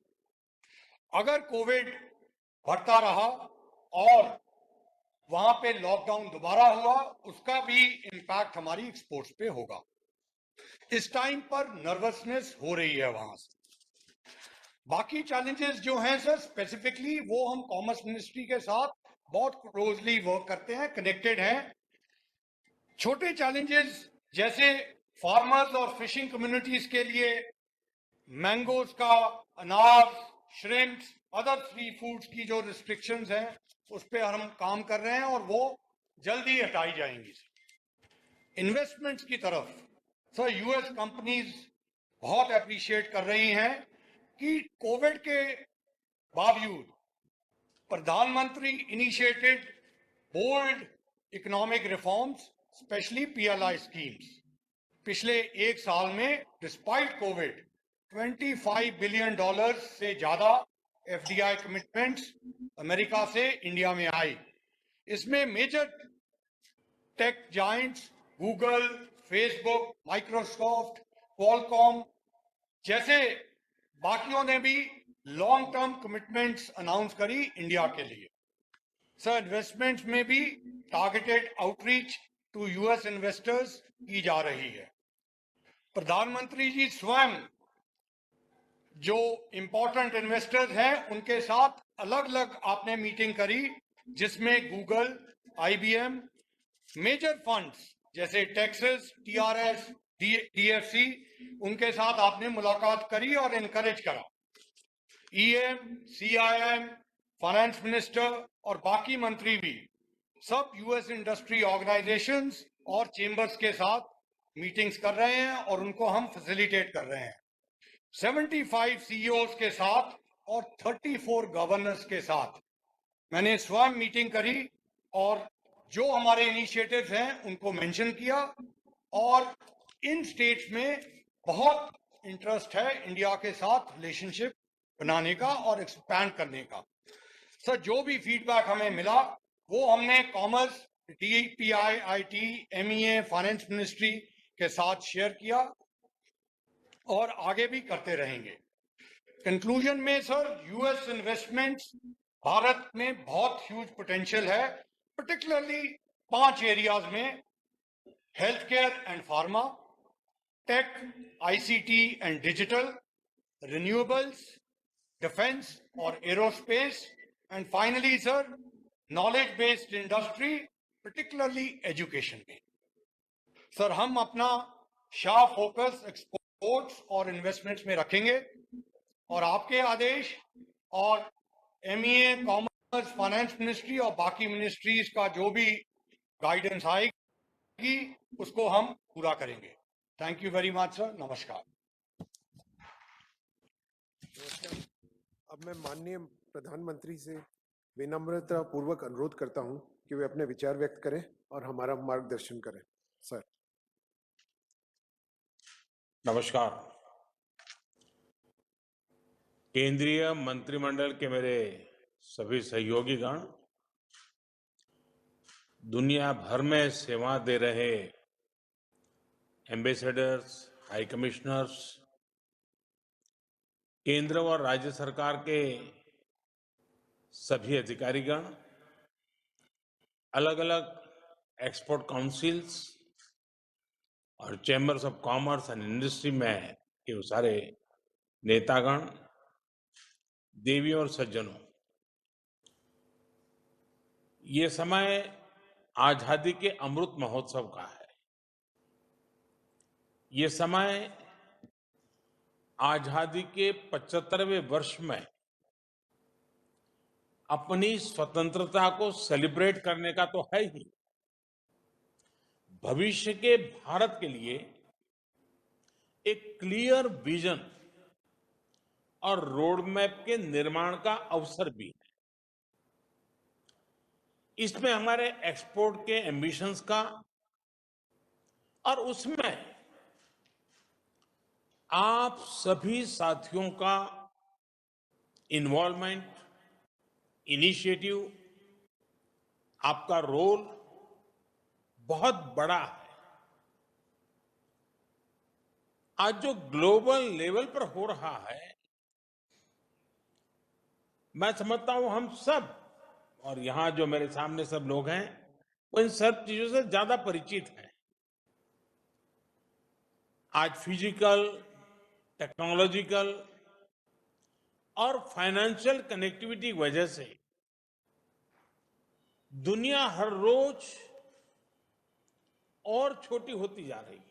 अगर कोविड बढ़ता रहा और वहां पे लॉकडाउन दोबारा हुआ, उसका भी इम्पैक्ट हमारी एक्सपोर्ट्स पे होगा। इस टाइम पर नर्वसनेस हो रही है वहां से। बाकी चैलेंजेस जो हैं सर, स्पेसिफिकली वो हम कॉमर्स मिनिस्ट्री के साथ बहुत क्लोजली वर्क करते हैं, कनेक्टेड हैं। छोटे चैलेंजेस जैसे फार्मर्स और फिशिंग कम्युनिटीज के लिए मैंगोज का, अनार, श्रिम्प्स, अदर सी फूड्स की जो रिस्ट्रिक्शंस हैं उस पर हम काम कर रहे हैं, और वो जल्दी हटाई जाएंगी। इन्वेस्टमेंट्स की तरफ सर, यूएस कंपनीज बहुत अप्रिशिएट कर रही हैं कि कोविड के बावजूद प्रधानमंत्री initiated bold economic reforms, specially PLI schemes. पिछले एक साल में डिस्पाइट कोविड $25 बिलियन से ज्यादा एफडीआई कमिटमेंट्स अमेरिका से इंडिया में आई। इसमें major tech giants Google, Facebook, Microsoft, Qualcomm जैसे बाकियों ने भी लॉन्ग टर्म कमिटमेंट्स अनाउंस करी इंडिया के लिए। सर, इन्वेस्टमेंट्स में भी targeted outreach to US investors की जा रही है। प्रधानमंत्री जी स्वयं जो इंपॉर्टेंट इन्वेस्टर्स हैं उनके साथ अलग अलग आपने मीटिंग करी, जिसमें गूगल, आईबीएम, मेजर फंड्स जैसे टेक्सास, टीआरएस, डीएफसी, उनके साथ आपने मुलाकात करी और इनकरेज करा। ईएम, सीआईएम, फाइनेंस मिनिस्टर और बाकी मंत्री भी सब यूएस इंडस्ट्री ऑर्गेनाइजेशंस और चेंबर्स के साथ मीटिंग्स कर रहे हैं और उनको हम फैसिलिटेट कर रहे हैं। 75 सीईओज के साथ और 34 गवर्नर्स के साथ मैंने स्वयं मीटिंग करी और जो हमारे इनिशिएटिव्स हैं उनको मेंशन किया, और इन स्टेट्स में बहुत इंटरेस्ट है इंडिया के साथ रिलेशनशिप बनाने का और एक्सपैंड करने का। सर, जो भी फीडबैक हमें मिला वो हमने commerce, DPIIT, MEA, finance ministry के साथ शेयर किया और आगे भी करते रहेंगे। कंक्लूजन में सर, यूएस इन्वेस्टमेंट्स भारत में बहुत ह्यूज पोटेंशियल है, particularly 5 एरियाज में: health care and pharma, tech, ICT and digital, renewables, defence और aerospace, and finally sir, knowledge based industry, particularly education में। सर, हम अपना शार्प फोकस एक्सपोर्ट्स और इन्वेस्टमेंट्स में रखेंगे, और आपके आदेश और एमईए, कॉमर्स, फाइनेंस मिनिस्ट्री और बाकी मिनिस्ट्रीज का जो भी गाइडेंस आएगी उसको हम पूरा करेंगे। Thank you very much sir. नमस्कार। अब मैं माननीय प्रधानमंत्री से विनम्रता पूर्वक अनुरोध करता हूं कि वे अपने विचार व्यक्त करें और हमारा मार्गदर्शन करें। सर। नमस्कार। केंद्रीय मंत्रिमंडल के मेरे सभी सहयोगीगण, दुनिया भर में सेवा दे रहे एम्बेसडर्स, हाई कमिश्नर्स, केंद्र और राज्य सरकार के सभी अधिकारीगण, अलग-अलग एक्सपोर्ट काउंसिल्स और chambers of commerce and industry में के वो सारे नेतागण, देवी और सज्जनों, ये समय आजादी के अमृत महोत्सव का है। ये समय आजादी के 75वें वर्ष में अपनी स्वतंत्रता को सेलिब्रेट करने का तो है ही, भविष्य के भारत के लिए एक क्लियर विजन और रोड मैप के निर्माण का अवसर भी है। इसमें हमारे एक्सपोर्ट के एम्बिशंस का और उसमें आप सभी साथियों का इन्वॉल्वमेंट, इनिशिएटिव, आपका रोल बहुत बड़ा है। आज जो ग्लोबल लेवल पर हो रहा है, मैं समझता हूं हम सब, और यहां जो मेरे सामने सब लोग हैं, वो इन सब चीजों से ज्यादा परिचित हैं। आज फिजिकल, टेक्नोलॉजिकल और फाइनेंशियल कनेक्टिविटी की वजह से दुनिया हर रोज और छोटी होती जा रही है।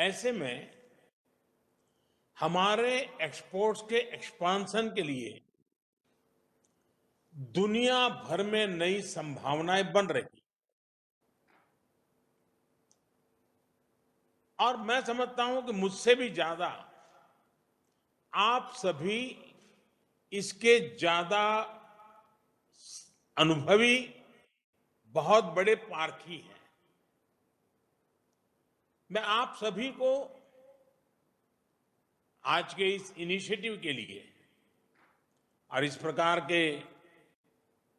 ऐसे में हमारे एक्सपोर्ट्स के एक्सपांशन के लिए दुनिया भर में नई संभावनाएं बन रही, और मैं समझता हूं कि मुझसे भी ज्यादा आप सभी इसके ज्यादा अनुभवी बहुत बड़े पारखी हैं। मैं आप सभी को आज के इस इनिशिएटिव के लिए और इस प्रकार के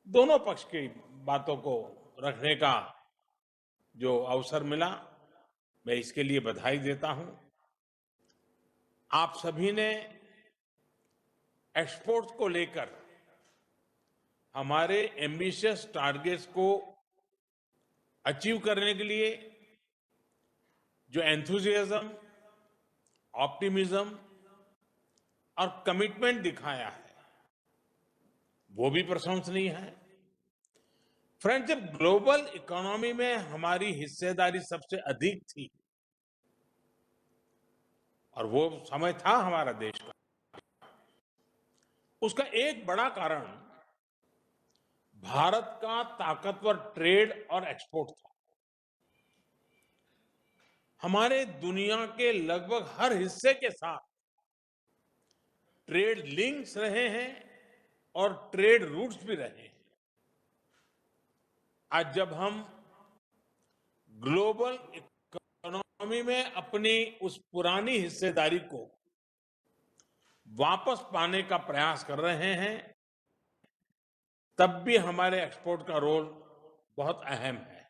दोनों पक्ष की बातों को रखने का जो अवसर मिला, मैं इसके लिए बधाई देता हूं। आप सभी ने एक्सपोर्ट्स को लेकर हमारे एम्बिशियस टारगेट्स को अचीव करने के लिए जो एंथुसियाज्म, ऑप्टिमिज्म और कमिटमेंट दिखाया है, वो भी प्रशंसनीय है। फ्रेंड्स, जब ग्लोबल इकोनॉमी में हमारी हिस्सेदारी सबसे अधिक थी, और वो समय था हमारा देश का, उसका एक बड़ा कारण भारत का ताकतवर ट्रेड और एक्सपोर्ट था। हमारे दुनिया के लगभग हर हिस्से के साथ ट्रेड लिंक्स रहे हैं और ट्रेड रूट्स भी रहे हैं। आज जब हम ग्लोबल इकोनॉमी में अपनी उस पुरानी हिस्सेदारी को वापस पाने का प्रयास कर रहे हैं, तब भी हमारे एक्सपोर्ट का रोल बहुत अहम है।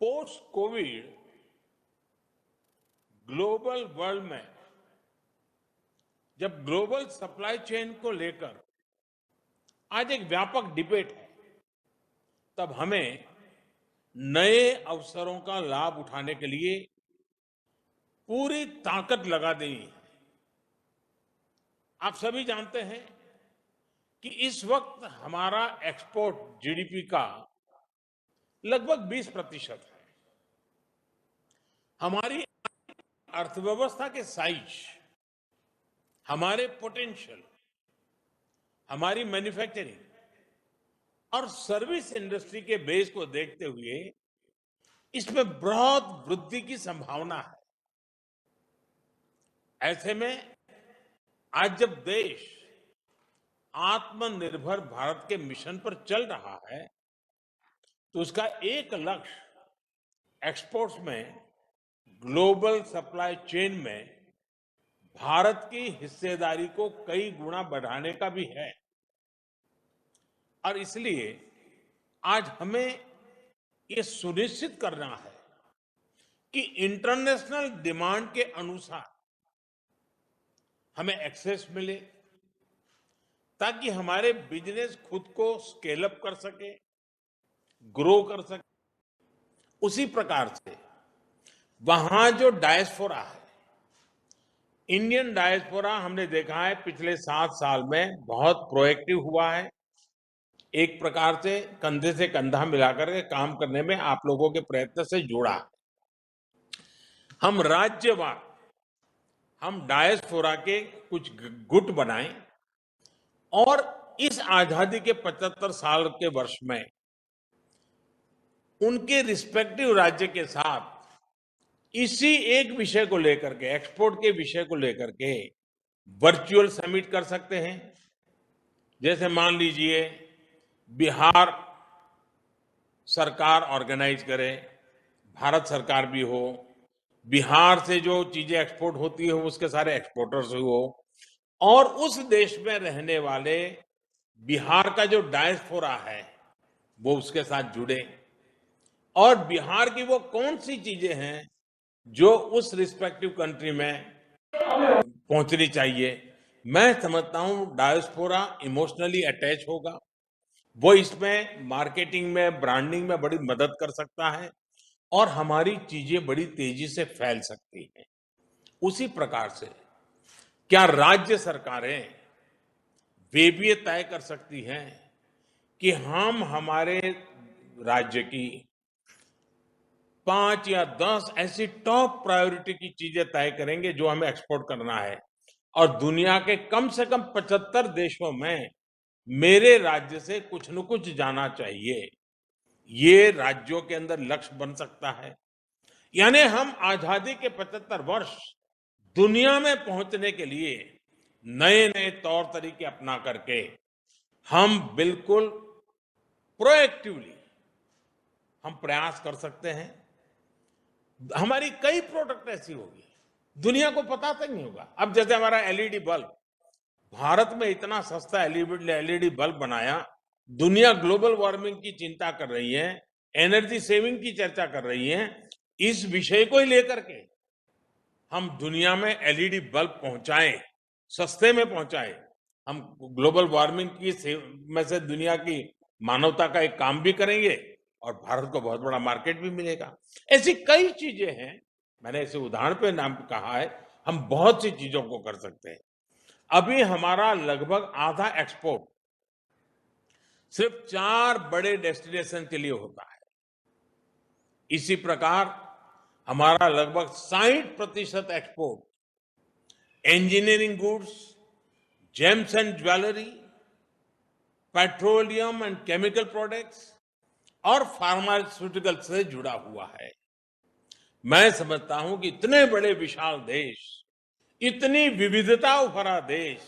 पोस्ट कोविड ग्लोबल वर्ल्ड में जब ग्लोबल सप्लाई चेन को लेकर आज एक व्यापक डिबेट है, तब हमें नए अवसरों का लाभ उठाने के लिए पूरी ताकत लगा देनी है। आप सभी जानते हैं कि इस वक्त हमारा एक्सपोर्ट जीडीपी का लगभग 20% है। हमारी अर्थव्यवस्था के साइज, हमारे पोटेंशियल, हमारी मैन्युफैक्चरिंग और सर्विस इंडस्ट्री के बेस को देखते हुए इसमें बहुत वृद्धि की संभावना है। ऐसे में आज जब देश आत्मनिर्भर भारत के मिशन पर चल रहा है, तो उसका एक लक्ष्य एक्सपोर्ट्स में ग्लोबल सप्लाई चेन में भारत की हिस्सेदारी को कई गुना बढ़ाने का भी है और इसलिए आज हमें ये सुनिश्चित करना है कि इंटरनेशनल डिमांड के अनुसार हमें एक्सेस मिले ताकि हमारे बिजनेस खुद को स्केल अप कर सके, ग्रो कर सके। उसी प्रकार से वहां जो डायस्पोरा है, इंडियन डायस्पोरा हमने देखा है पिछले 7 साल में बहुत प्रोएक्टिव हुआ है। एक प्रकार से कंधे से कंधा मिलाकर के काम करने में आप लोगों के प्रयत्न से जुड़ा। हम राज्यवार, हम डायस्पोरा के कुछ गुट बनाएं और इस आजादी के 75 साल के वर्ष में उनके रिस्पेक्टिव राज्य के साथ इसी एक विषय को लेकर के, एक्सपोर्ट के विषय को लेकर के वर्चुअल समिट कर सकते हैं। जैसे मान लीजिए बिहार सरकार ऑर्गेनाइज करे, भारत सरकार भी हो, बिहार से जो चीजें एक्सपोर्ट होती है उसके सारे एक्सपोर्टर्स हो और उस देश में रहने वाले बिहार का जो डायस्पोरा है वो उसके साथ जुड़े और बिहार की वो कौन सी चीजें हैं जो उस रिस्पेक्टिव कंट्री में पहुंचनी चाहिए। मैं समझता हूं डायस्पोरा इमोशनली अटैच होगा, वो इसमें मार्केटिंग में, ब्रांडिंग में बड़ी मदद कर सकता है और हमारी चीजें बड़ी तेजी से फैल सकती हैं। उसी प्रकार से क्या राज्य सरकारें वे भी ये तय कर सकती हैं कि हम हमारे राज्य की 5 या 10 ऐसी टॉप प्रायोरिटी की चीजें तय करेंगे जो हमें एक्सपोर्ट करना है और दुनिया के कम से कम 75 देशों में मेरे राज्य से कुछ न कुछ जाना चाहिए। ये राज्यों के अंदर लक्ष्य बन सकता है। यानी हम आजादी के 75 वर्ष दुनिया में पहुंचने के लिए नए नए तौर तरीके अपना करके हम बिल्कुल प्रोएक्टिवली हम प्रयास कर सकते हैं। हमारी कई प्रोडक्ट ऐसी होगी दुनिया को पता तक नहीं होगा। अब जैसे हमारा एलईडी बल्ब, भारत में इतना सस्ता एलईडी बल्ब बनाया, दुनिया ग्लोबल वार्मिंग की चिंता कर रही है, एनर्जी सेविंग की चर्चा कर रही है। इस विषय को ही लेकर के हम दुनिया में एलईडी बल्ब पहुंचाएं, सस्ते में पहुंचाएं। हम ग्लोबल वार्मिंग की में से दुनिया की मानवता का एक काम भी करेंगे और भारत को बहुत बड़ा मार्केट भी मिलेगा। ऐसी कई चीजें हैं, मैंने ऐसे उदाहरण पे नाम कहा है, हम बहुत सी चीजों को कर सकते हैं। अभी हमारा लगभग आधा एक्सपोर्ट सिर्फ 4 बड़े डेस्टिनेशन के लिए होता है। इसी प्रकार हमारा लगभग 60% export engineering goods, James and jewellery, petroleum and chemical products और फार्मास्यूटिकल से जुड़ा हुआ है। मैं समझता हूं कि इतने बड़े विशाल देश, इतनी विविधता भरा देश,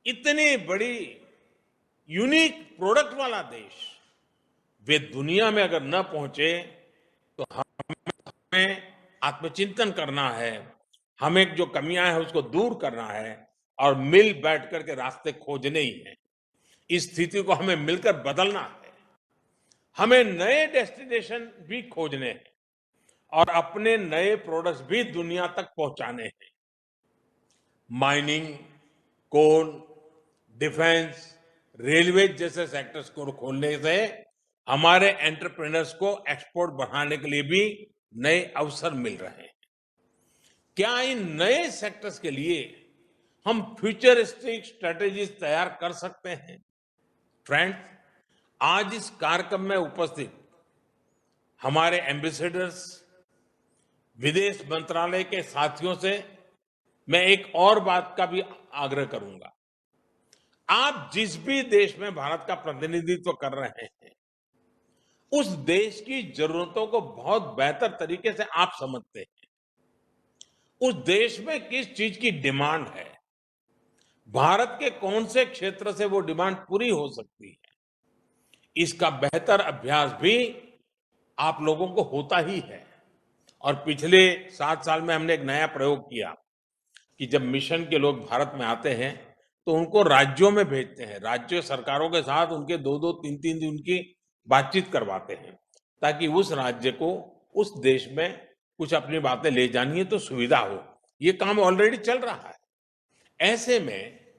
इतनी बड़ी यूनिक प्रोडक्ट वाला देश, वे दुनिया में अगर न पहुंचे तो हमें आत्मचिंतन करना है, हमें जो कमियां हैं उसको दूर करना है और मिल बैठ करके रास्ते खोजने ही हैं। इस स्थिति को हमें मिलकर बदलना है। हमें नए डेस्टिनेशन भी खोजने हैं और अपने नए प्रोडक्ट्स भी दुनिया तक पहुंचाने हैं। माइनिंग, कोल, डिफेंस, रेलवे जैसे सेक्टर्स को खोलने से हमारे एंटरप्रेन्योर्स को एक्सपोर्ट बढ़ाने के लिए भी नए अवसर मिल रहे हैं। क्या इन नए सेक्टर्स के लिए हम फ्यूचरिस्टिक स्ट्रेटेजीज तैयार कर सकते हैं? फ्रेंड्स, आज इस कार्यक्रम में उपस्थित हमारे एम्बेसडर्स, विदेश मंत्रालय के साथियों से मैं एक और बात का भी आग्रह करूंगा। आप जिस भी देश में भारत का प्रतिनिधित्व कर रहे हैं, उस देश की जरूरतों को बहुत बेहतर तरीके से आप समझते हैं। उस देश में किस चीज की डिमांड है, भारत के कौन से क्षेत्र से वो डिमांड पूरी हो सकती है, इसका बेहतर अभ्यास भी आप लोगों को होता ही है और पिछले 7 साल में हमने एक नया प्रयोग किया कि जब मिशन के लोग भारत में आते हैं तो उनको राज्यों में भेजते हैं, राज्य सरकारों के साथ उनके 2-2, 3-3 दिन की बातचीत करवाते हैं, ताकि उस राज्य को उस देश में कुछ अपनी बातें ले जानी है तो सुविधा हो। ये काम ऑलरेडी चल रहा है। ऐसे में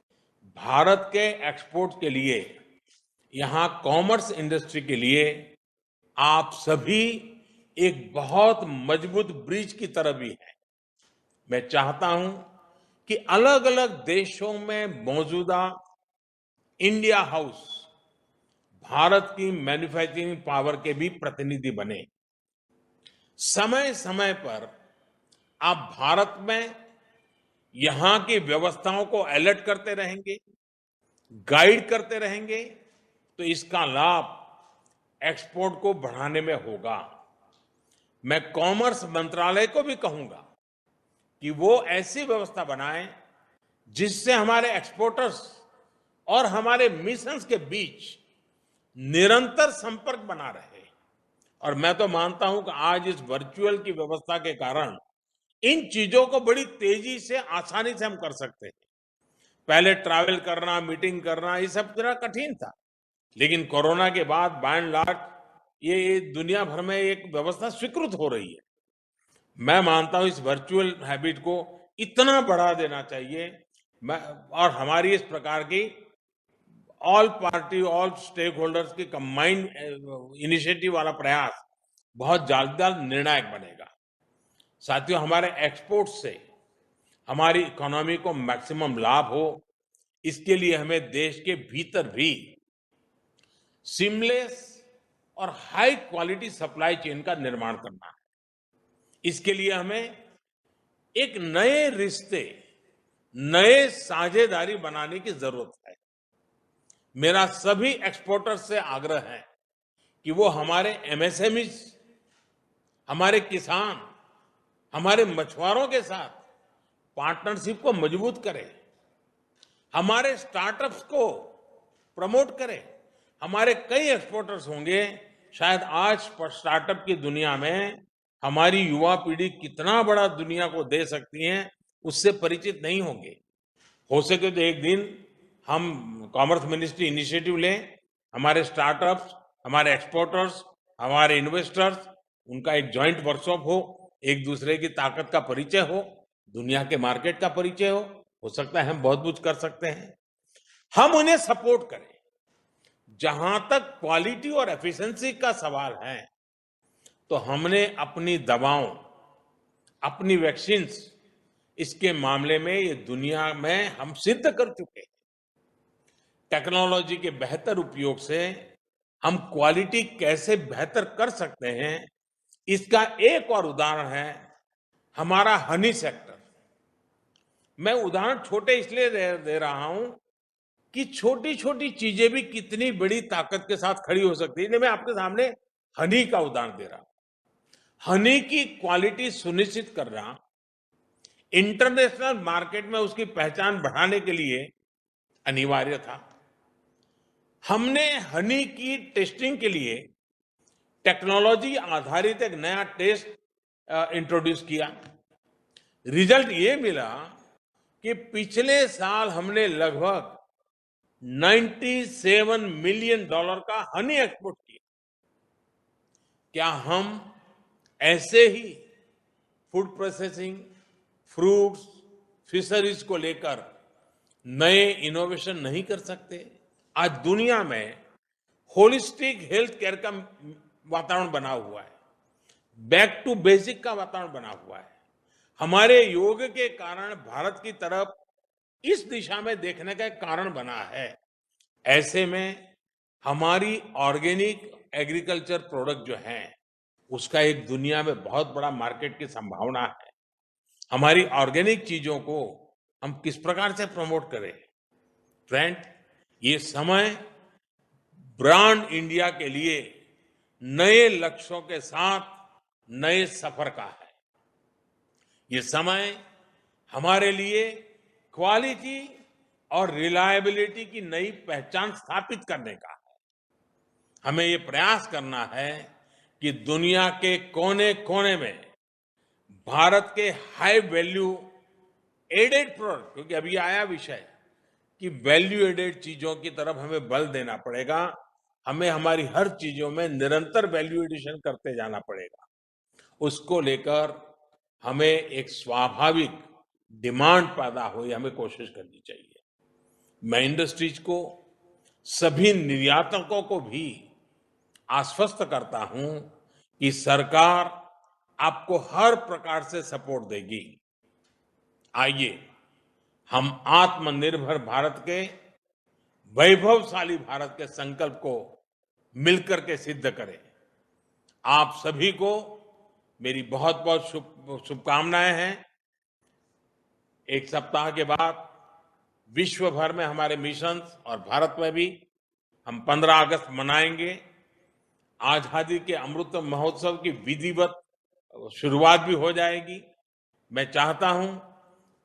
भारत के एक्सपोर्ट के लिए, यहाँ कॉमर्स इंडस्ट्री के लिए आप सभी एक बहुत मजबूत ब्रिज की तरह भी हैं। मैं चाहता हूं कि अलग-अलग देशों में मौजूदा इंडिया हाउस भारत की मैन्युफैक्चरिंग पावर के भी प्रतिनिधि बने। समय-समय पर आप भारत में यहां की व्यवस्थाओं को अलर्ट करते रहेंगे, गाइड करते रहेंगे, तो इसका लाभ एक्सपोर्ट को बढ़ाने में होगा। मैं कॉमर्स मंत्रालय को भी कहूंगा कि वो ऐसी व्यवस्था बनाए जिससे हमारे एक्सपोर्टर्स और हमारे मिशंस के बीच निरंतर संपर्क बना रहे। और मैं तो मानता हूं कि आज इस वर्चुअल की व्यवस्था के कारण इन चीजों को बड़ी तेजी से, आसानी से हम कर सकते हैं। पहले ट्रैवल करना, मीटिंग करना, ये सब जरा कठिन था, लेकिन कोरोना के बाद बाय एंड लार्ज ये दुनिया भर में एक व्यवस्था स्वीकृत हो रही है। मैं मानता हूं इस वर्चुअल हैबिट को इतना बढ़ा देना चाहिए। और हमारी इस प्रकार की all party, all stakeholders की कंबाइंड इनिशिएटिव वाला प्रयास बहुत ज्यादा निर्णायक बनेगा। साथियों, हमारे एक्सपोर्ट से हमारी इकोनॉमी को मैक्सिमम लाभ हो, इसके लिए हमें देश के भीतर भी सीमलेस और हाई क्वालिटी सप्लाई चेन का निर्माण करना है। इसके लिए हमें एक नए रिश्ते, नए साझेदारी बनाने की जरूरत है। मेरा सभी एक्सपोर्टर्स से आग्रह है कि वो हमारे एमएसएमईज, हमारे किसान, हमारे मछुआरों के साथ पार्टनरशिप को मजबूत करें, हमारे स्टार्टअप्स को प्रमोट करें। हमारे कई एक्सपोर्टर्स होंगे, शायद आज स्टार्टअप की दुनिया में हमारी युवा पीढ़ी कितना बड़ा दुनिया को दे सकती है, उससे परिचित नहीं होंगे। हो सके तो एक दिन हम कॉमर्स मिनिस्ट्री इनिशिएटिव लें, हमारे स्टार्टअप्स, हमारे एक्सपोर्टर्स, हमारे इन्वेस्टर्स, उनका एक जॉइंट वर्कशॉप हो, एक दूसरे की ताकत का परिचय हो, दुनिया के मार्केट का परिचय हो सकता है हम बहुत कुछ कर सकते हैं। हम उन्हें सपोर्ट करें। जहां तक क्वालिटी और एफिशिएंसी का सवाल है, तो हमने अपनी दवाओं, अपनी वैक्सीन्स, इसके मामले में ये दुनिया में हम सिद्ध कर चुके हैं। टेक्नोलॉजी के बेहतर उपयोग से हम क्वालिटी कैसे बेहतर कर सकते हैं, इसका एक और उदाहरण है हमारा हनी सेक्टर। मैं उदाहरण छोटे इसलिए दे रहा हूं कि छोटी-छोटी चीजें भी कितनी बड़ी ताकत के साथ खड़ी हो सकती है। मैं आपके सामने हनी का उदाहरण दे रहा हूं। हनी की क्वालिटी सुनिश्चित करना, इंटरनेशनल मार्केट में उसकी पहचान बढ़ाने के लिए अनिवार्य था। हमने हनी की टेस्टिंग के लिए टेक्नोलॉजी आधारित एक नया टेस्ट इंट्रोड्यूस किया। रिजल्ट ये मिला कि पिछले साल हमने लगभग $97 मिलियन का हनी एक्सपोर्ट किया। क्या हम ऐसे ही फूड प्रोसेसिंग, फ्रूट्स, फिशरीज को लेकर नए इनोवेशन नहीं कर सकते? आज दुनिया में होलिस्टिक हेल्थ केयर का वातावरण बना हुआ है, बैक टू बेसिक का वातावरण बना हुआ है। हमारे योग के कारण भारत की तरफ इस दिशा में देखने का एक कारण बना है। ऐसे में हमारी ऑर्गेनिक एग्रीकल्चर प्रोडक्ट जो है, उसका एक दुनिया में बहुत बड़ा मार्केट की संभावना है। हमारी ऑर्गेनिक चीजों को हम किस प्रकार से प्रमोट करें? फ्रेंड, ये समय ब्रांड इंडिया के लिए नए लक्ष्यों के साथ नए सफर का है। ये समय हमारे लिए क्वालिटी और रिलायबिलिटी की नई पहचान स्थापित करने का है। हमें ये प्रयास करना है कि दुनिया के कोने-कोने में भारत के हाई वैल्यू एडेड प्रोडक्ट, क्योंकि अभी आया विषय कि वैल्यू एडेड चीजों की तरफ हमें बल देना पड़ेगा। हमें हमारी हर चीजों में निरंतर वैल्यू एडिशन करते जाना पड़ेगा। उसको लेकर हमें एक स्वाभाविक डिमांड पैदा हो, ये हमें कोशिश करनी चाहिए। मैं इंडस्ट्रीज को, सभी निर्यातकों को भी आश्वस्त करता हूं कि सरकार आपको हर प्रकार से सपोर्ट देगी। आइए हम आत्मनिर्भर भारत के, वैभवशाली भारत के संकल्प को मिलकर के सिद्ध करें। आप सभी को मेरी बहुत बहुत शुभकामनाएं हैं। एक सप्ताह के बाद विश्व भर में हमारे मिशंस और भारत में भी हम 15 अगस्त मनाएंगे। आजादी के अमृत महोत्सव की विधिवत शुरुआत भी हो जाएगी। मैं चाहता हूं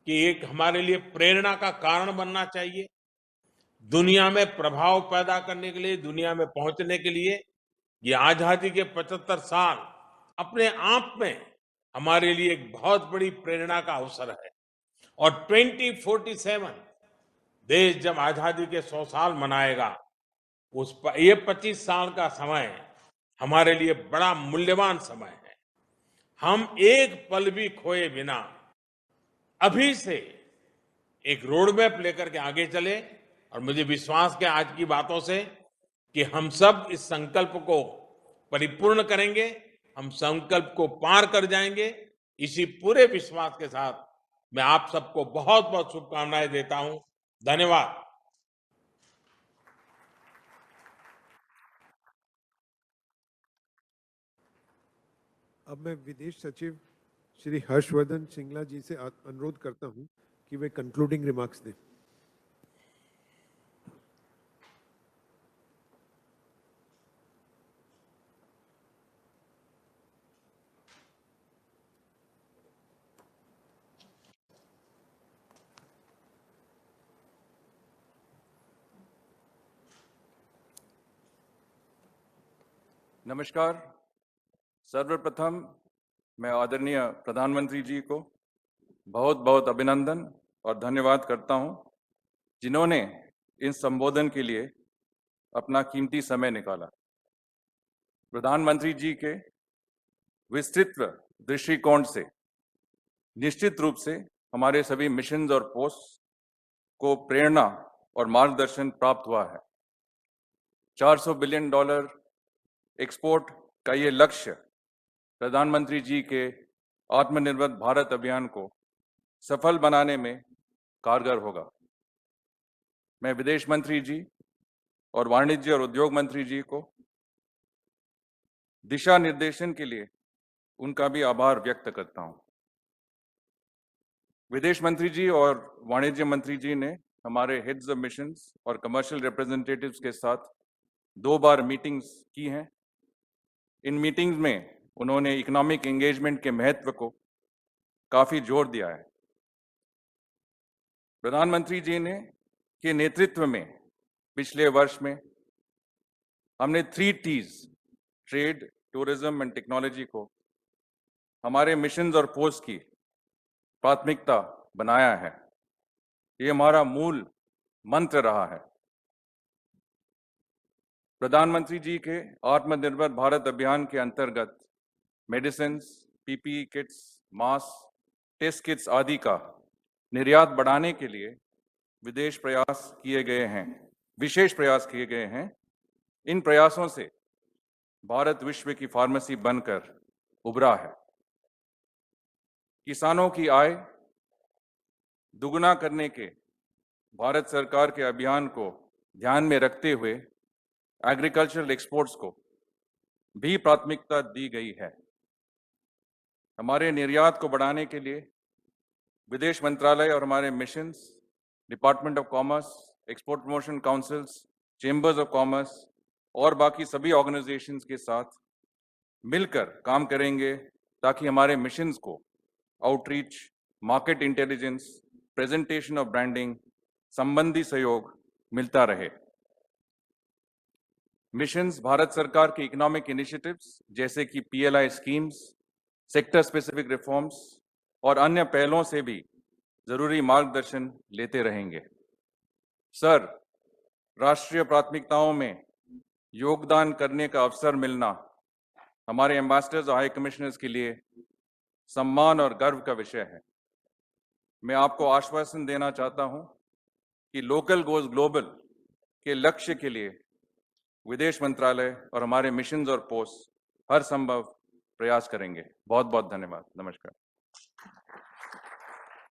कि एक हमारे लिए प्रेरणा का कारण बनना चाहिए। दुनिया में प्रभाव पैदा करने के लिए, दुनिया में पहुंचने के लिए ये आजादी के 75 साल अपने आप में हमारे लिए एक बहुत बड़ी प्रेरणा का अवसर है। और 2047 देश जब आजादी के 100 साल मनाएगा, ये 25 साल का समय हमारे लिए बड़ा मूल्यवान समय है। हम एक पल भी खोए बिना अभी से एक रोड मैप लेकर के आगे चले, और मुझे विश्वास है आज की बातों से कि हम सब इस संकल्प को परिपूर्ण करेंगे, हम संकल्प को पार कर जाएंगे। इसी पूरे विश्वास के साथ मैं आप सबको बहुत बहुत शुभकामनाएं देता हूं। धन्यवाद। अब मैं विदेश सचिव श्री हर्षवर्धन श्रृंगला जी से अनुरोध करता हूं कि वे कंक्लूडिंग रिमार्क्स दें। नमस्कार। सर्वप्रथम मैं आदरणीय प्रधानमंत्री जी को बहुत बहुत अभिनंदन और धन्यवाद करता हूं, जिन्होंने इन संबोधन के लिए अपना कीमती समय निकाला। प्रधानमंत्री जी के विस्तृत दृष्टिकोण से निश्चित रूप से हमारे सभी मिशंस और पोस्ट को प्रेरणा और मार्गदर्शन प्राप्त हुआ है। $400 बिलियन एक्सपोर्ट का ये लक्ष्य प्रधानमंत्री जी के आत्मनिर्भर भारत अभियान को सफल बनाने में कारगर होगा। मैं विदेश मंत्री जी और वाणिज्य और उद्योग मंत्री जी को दिशा निर्देशन के लिए उनका भी आभार व्यक्त करता हूं। विदेश मंत्री जी और वाणिज्य मंत्री जी ने हमारे हेड्स ऑफ मिशंस और कमर्शियल रिप्रेजेंटेटिव्स के साथ 2 बार मीटिंग्स की हैं। इन मीटिंग्स में उन्होंने इकोनॉमिक एंगेजमेंट के महत्व को काफी जोर दिया है। प्रधानमंत्री जी ने के नेतृत्व में पिछले वर्ष में हमने 3 T's trade, tourism and technology को हमारे मिशंस और पोस्ट की प्राथमिकता बनाया है। ये हमारा मूल मंत्र रहा है। प्रधानमंत्री जी के आत्मनिर्भर भारत अभियान के अंतर्गत medicine, PPE kits, mask, test kits आदि का निर्यात बढ़ाने के लिए विशेष प्रयास किए गए हैं। इन प्रयासों से भारत विश्व की फार्मेसी बनकर उभरा है। किसानों की आय दुगुना करने के भारत सरकार के अभियान को ध्यान में रखते हुए एग्रीकल्चरल एक्सपोर्ट्स को भी प्राथमिकता दी गई है। हमारे निर्यात को बढ़ाने के लिए विदेश मंत्रालय और हमारे missions, department of commerce, export promotion councils, chambers of commerce और बाकी सभी ऑर्गेनाइजेशंस के साथ मिलकर काम करेंगे ताकि हमारे मिशंस को outreach, market intelligence, presentation of branding संबंधी सहयोग मिलता रहे। मिशंस भारत सरकार के इकोनॉमिक इनिशिएटिव्स जैसे कि PLI schemes, sector specific reforms और अन्य पहलों से भी जरूरी मार्गदर्शन लेते रहेंगे। सर, राष्ट्रीय प्राथमिकताओं में योगदान करने का अवसर मिलना हमारे एम्बेसडर्स और हाई कमिश्नर्स के लिए सम्मान और गर्व का विषय है। मैं आपको आश्वासन देना चाहता हूं कि लोकल गोज ग्लोबल के लक्ष्य के लिए विदेश मंत्रालय और हमारे मिशंस और पोस्ट हर संभव प्रयास करेंगे। बहुत बहुत धन्यवाद। नमस्कार।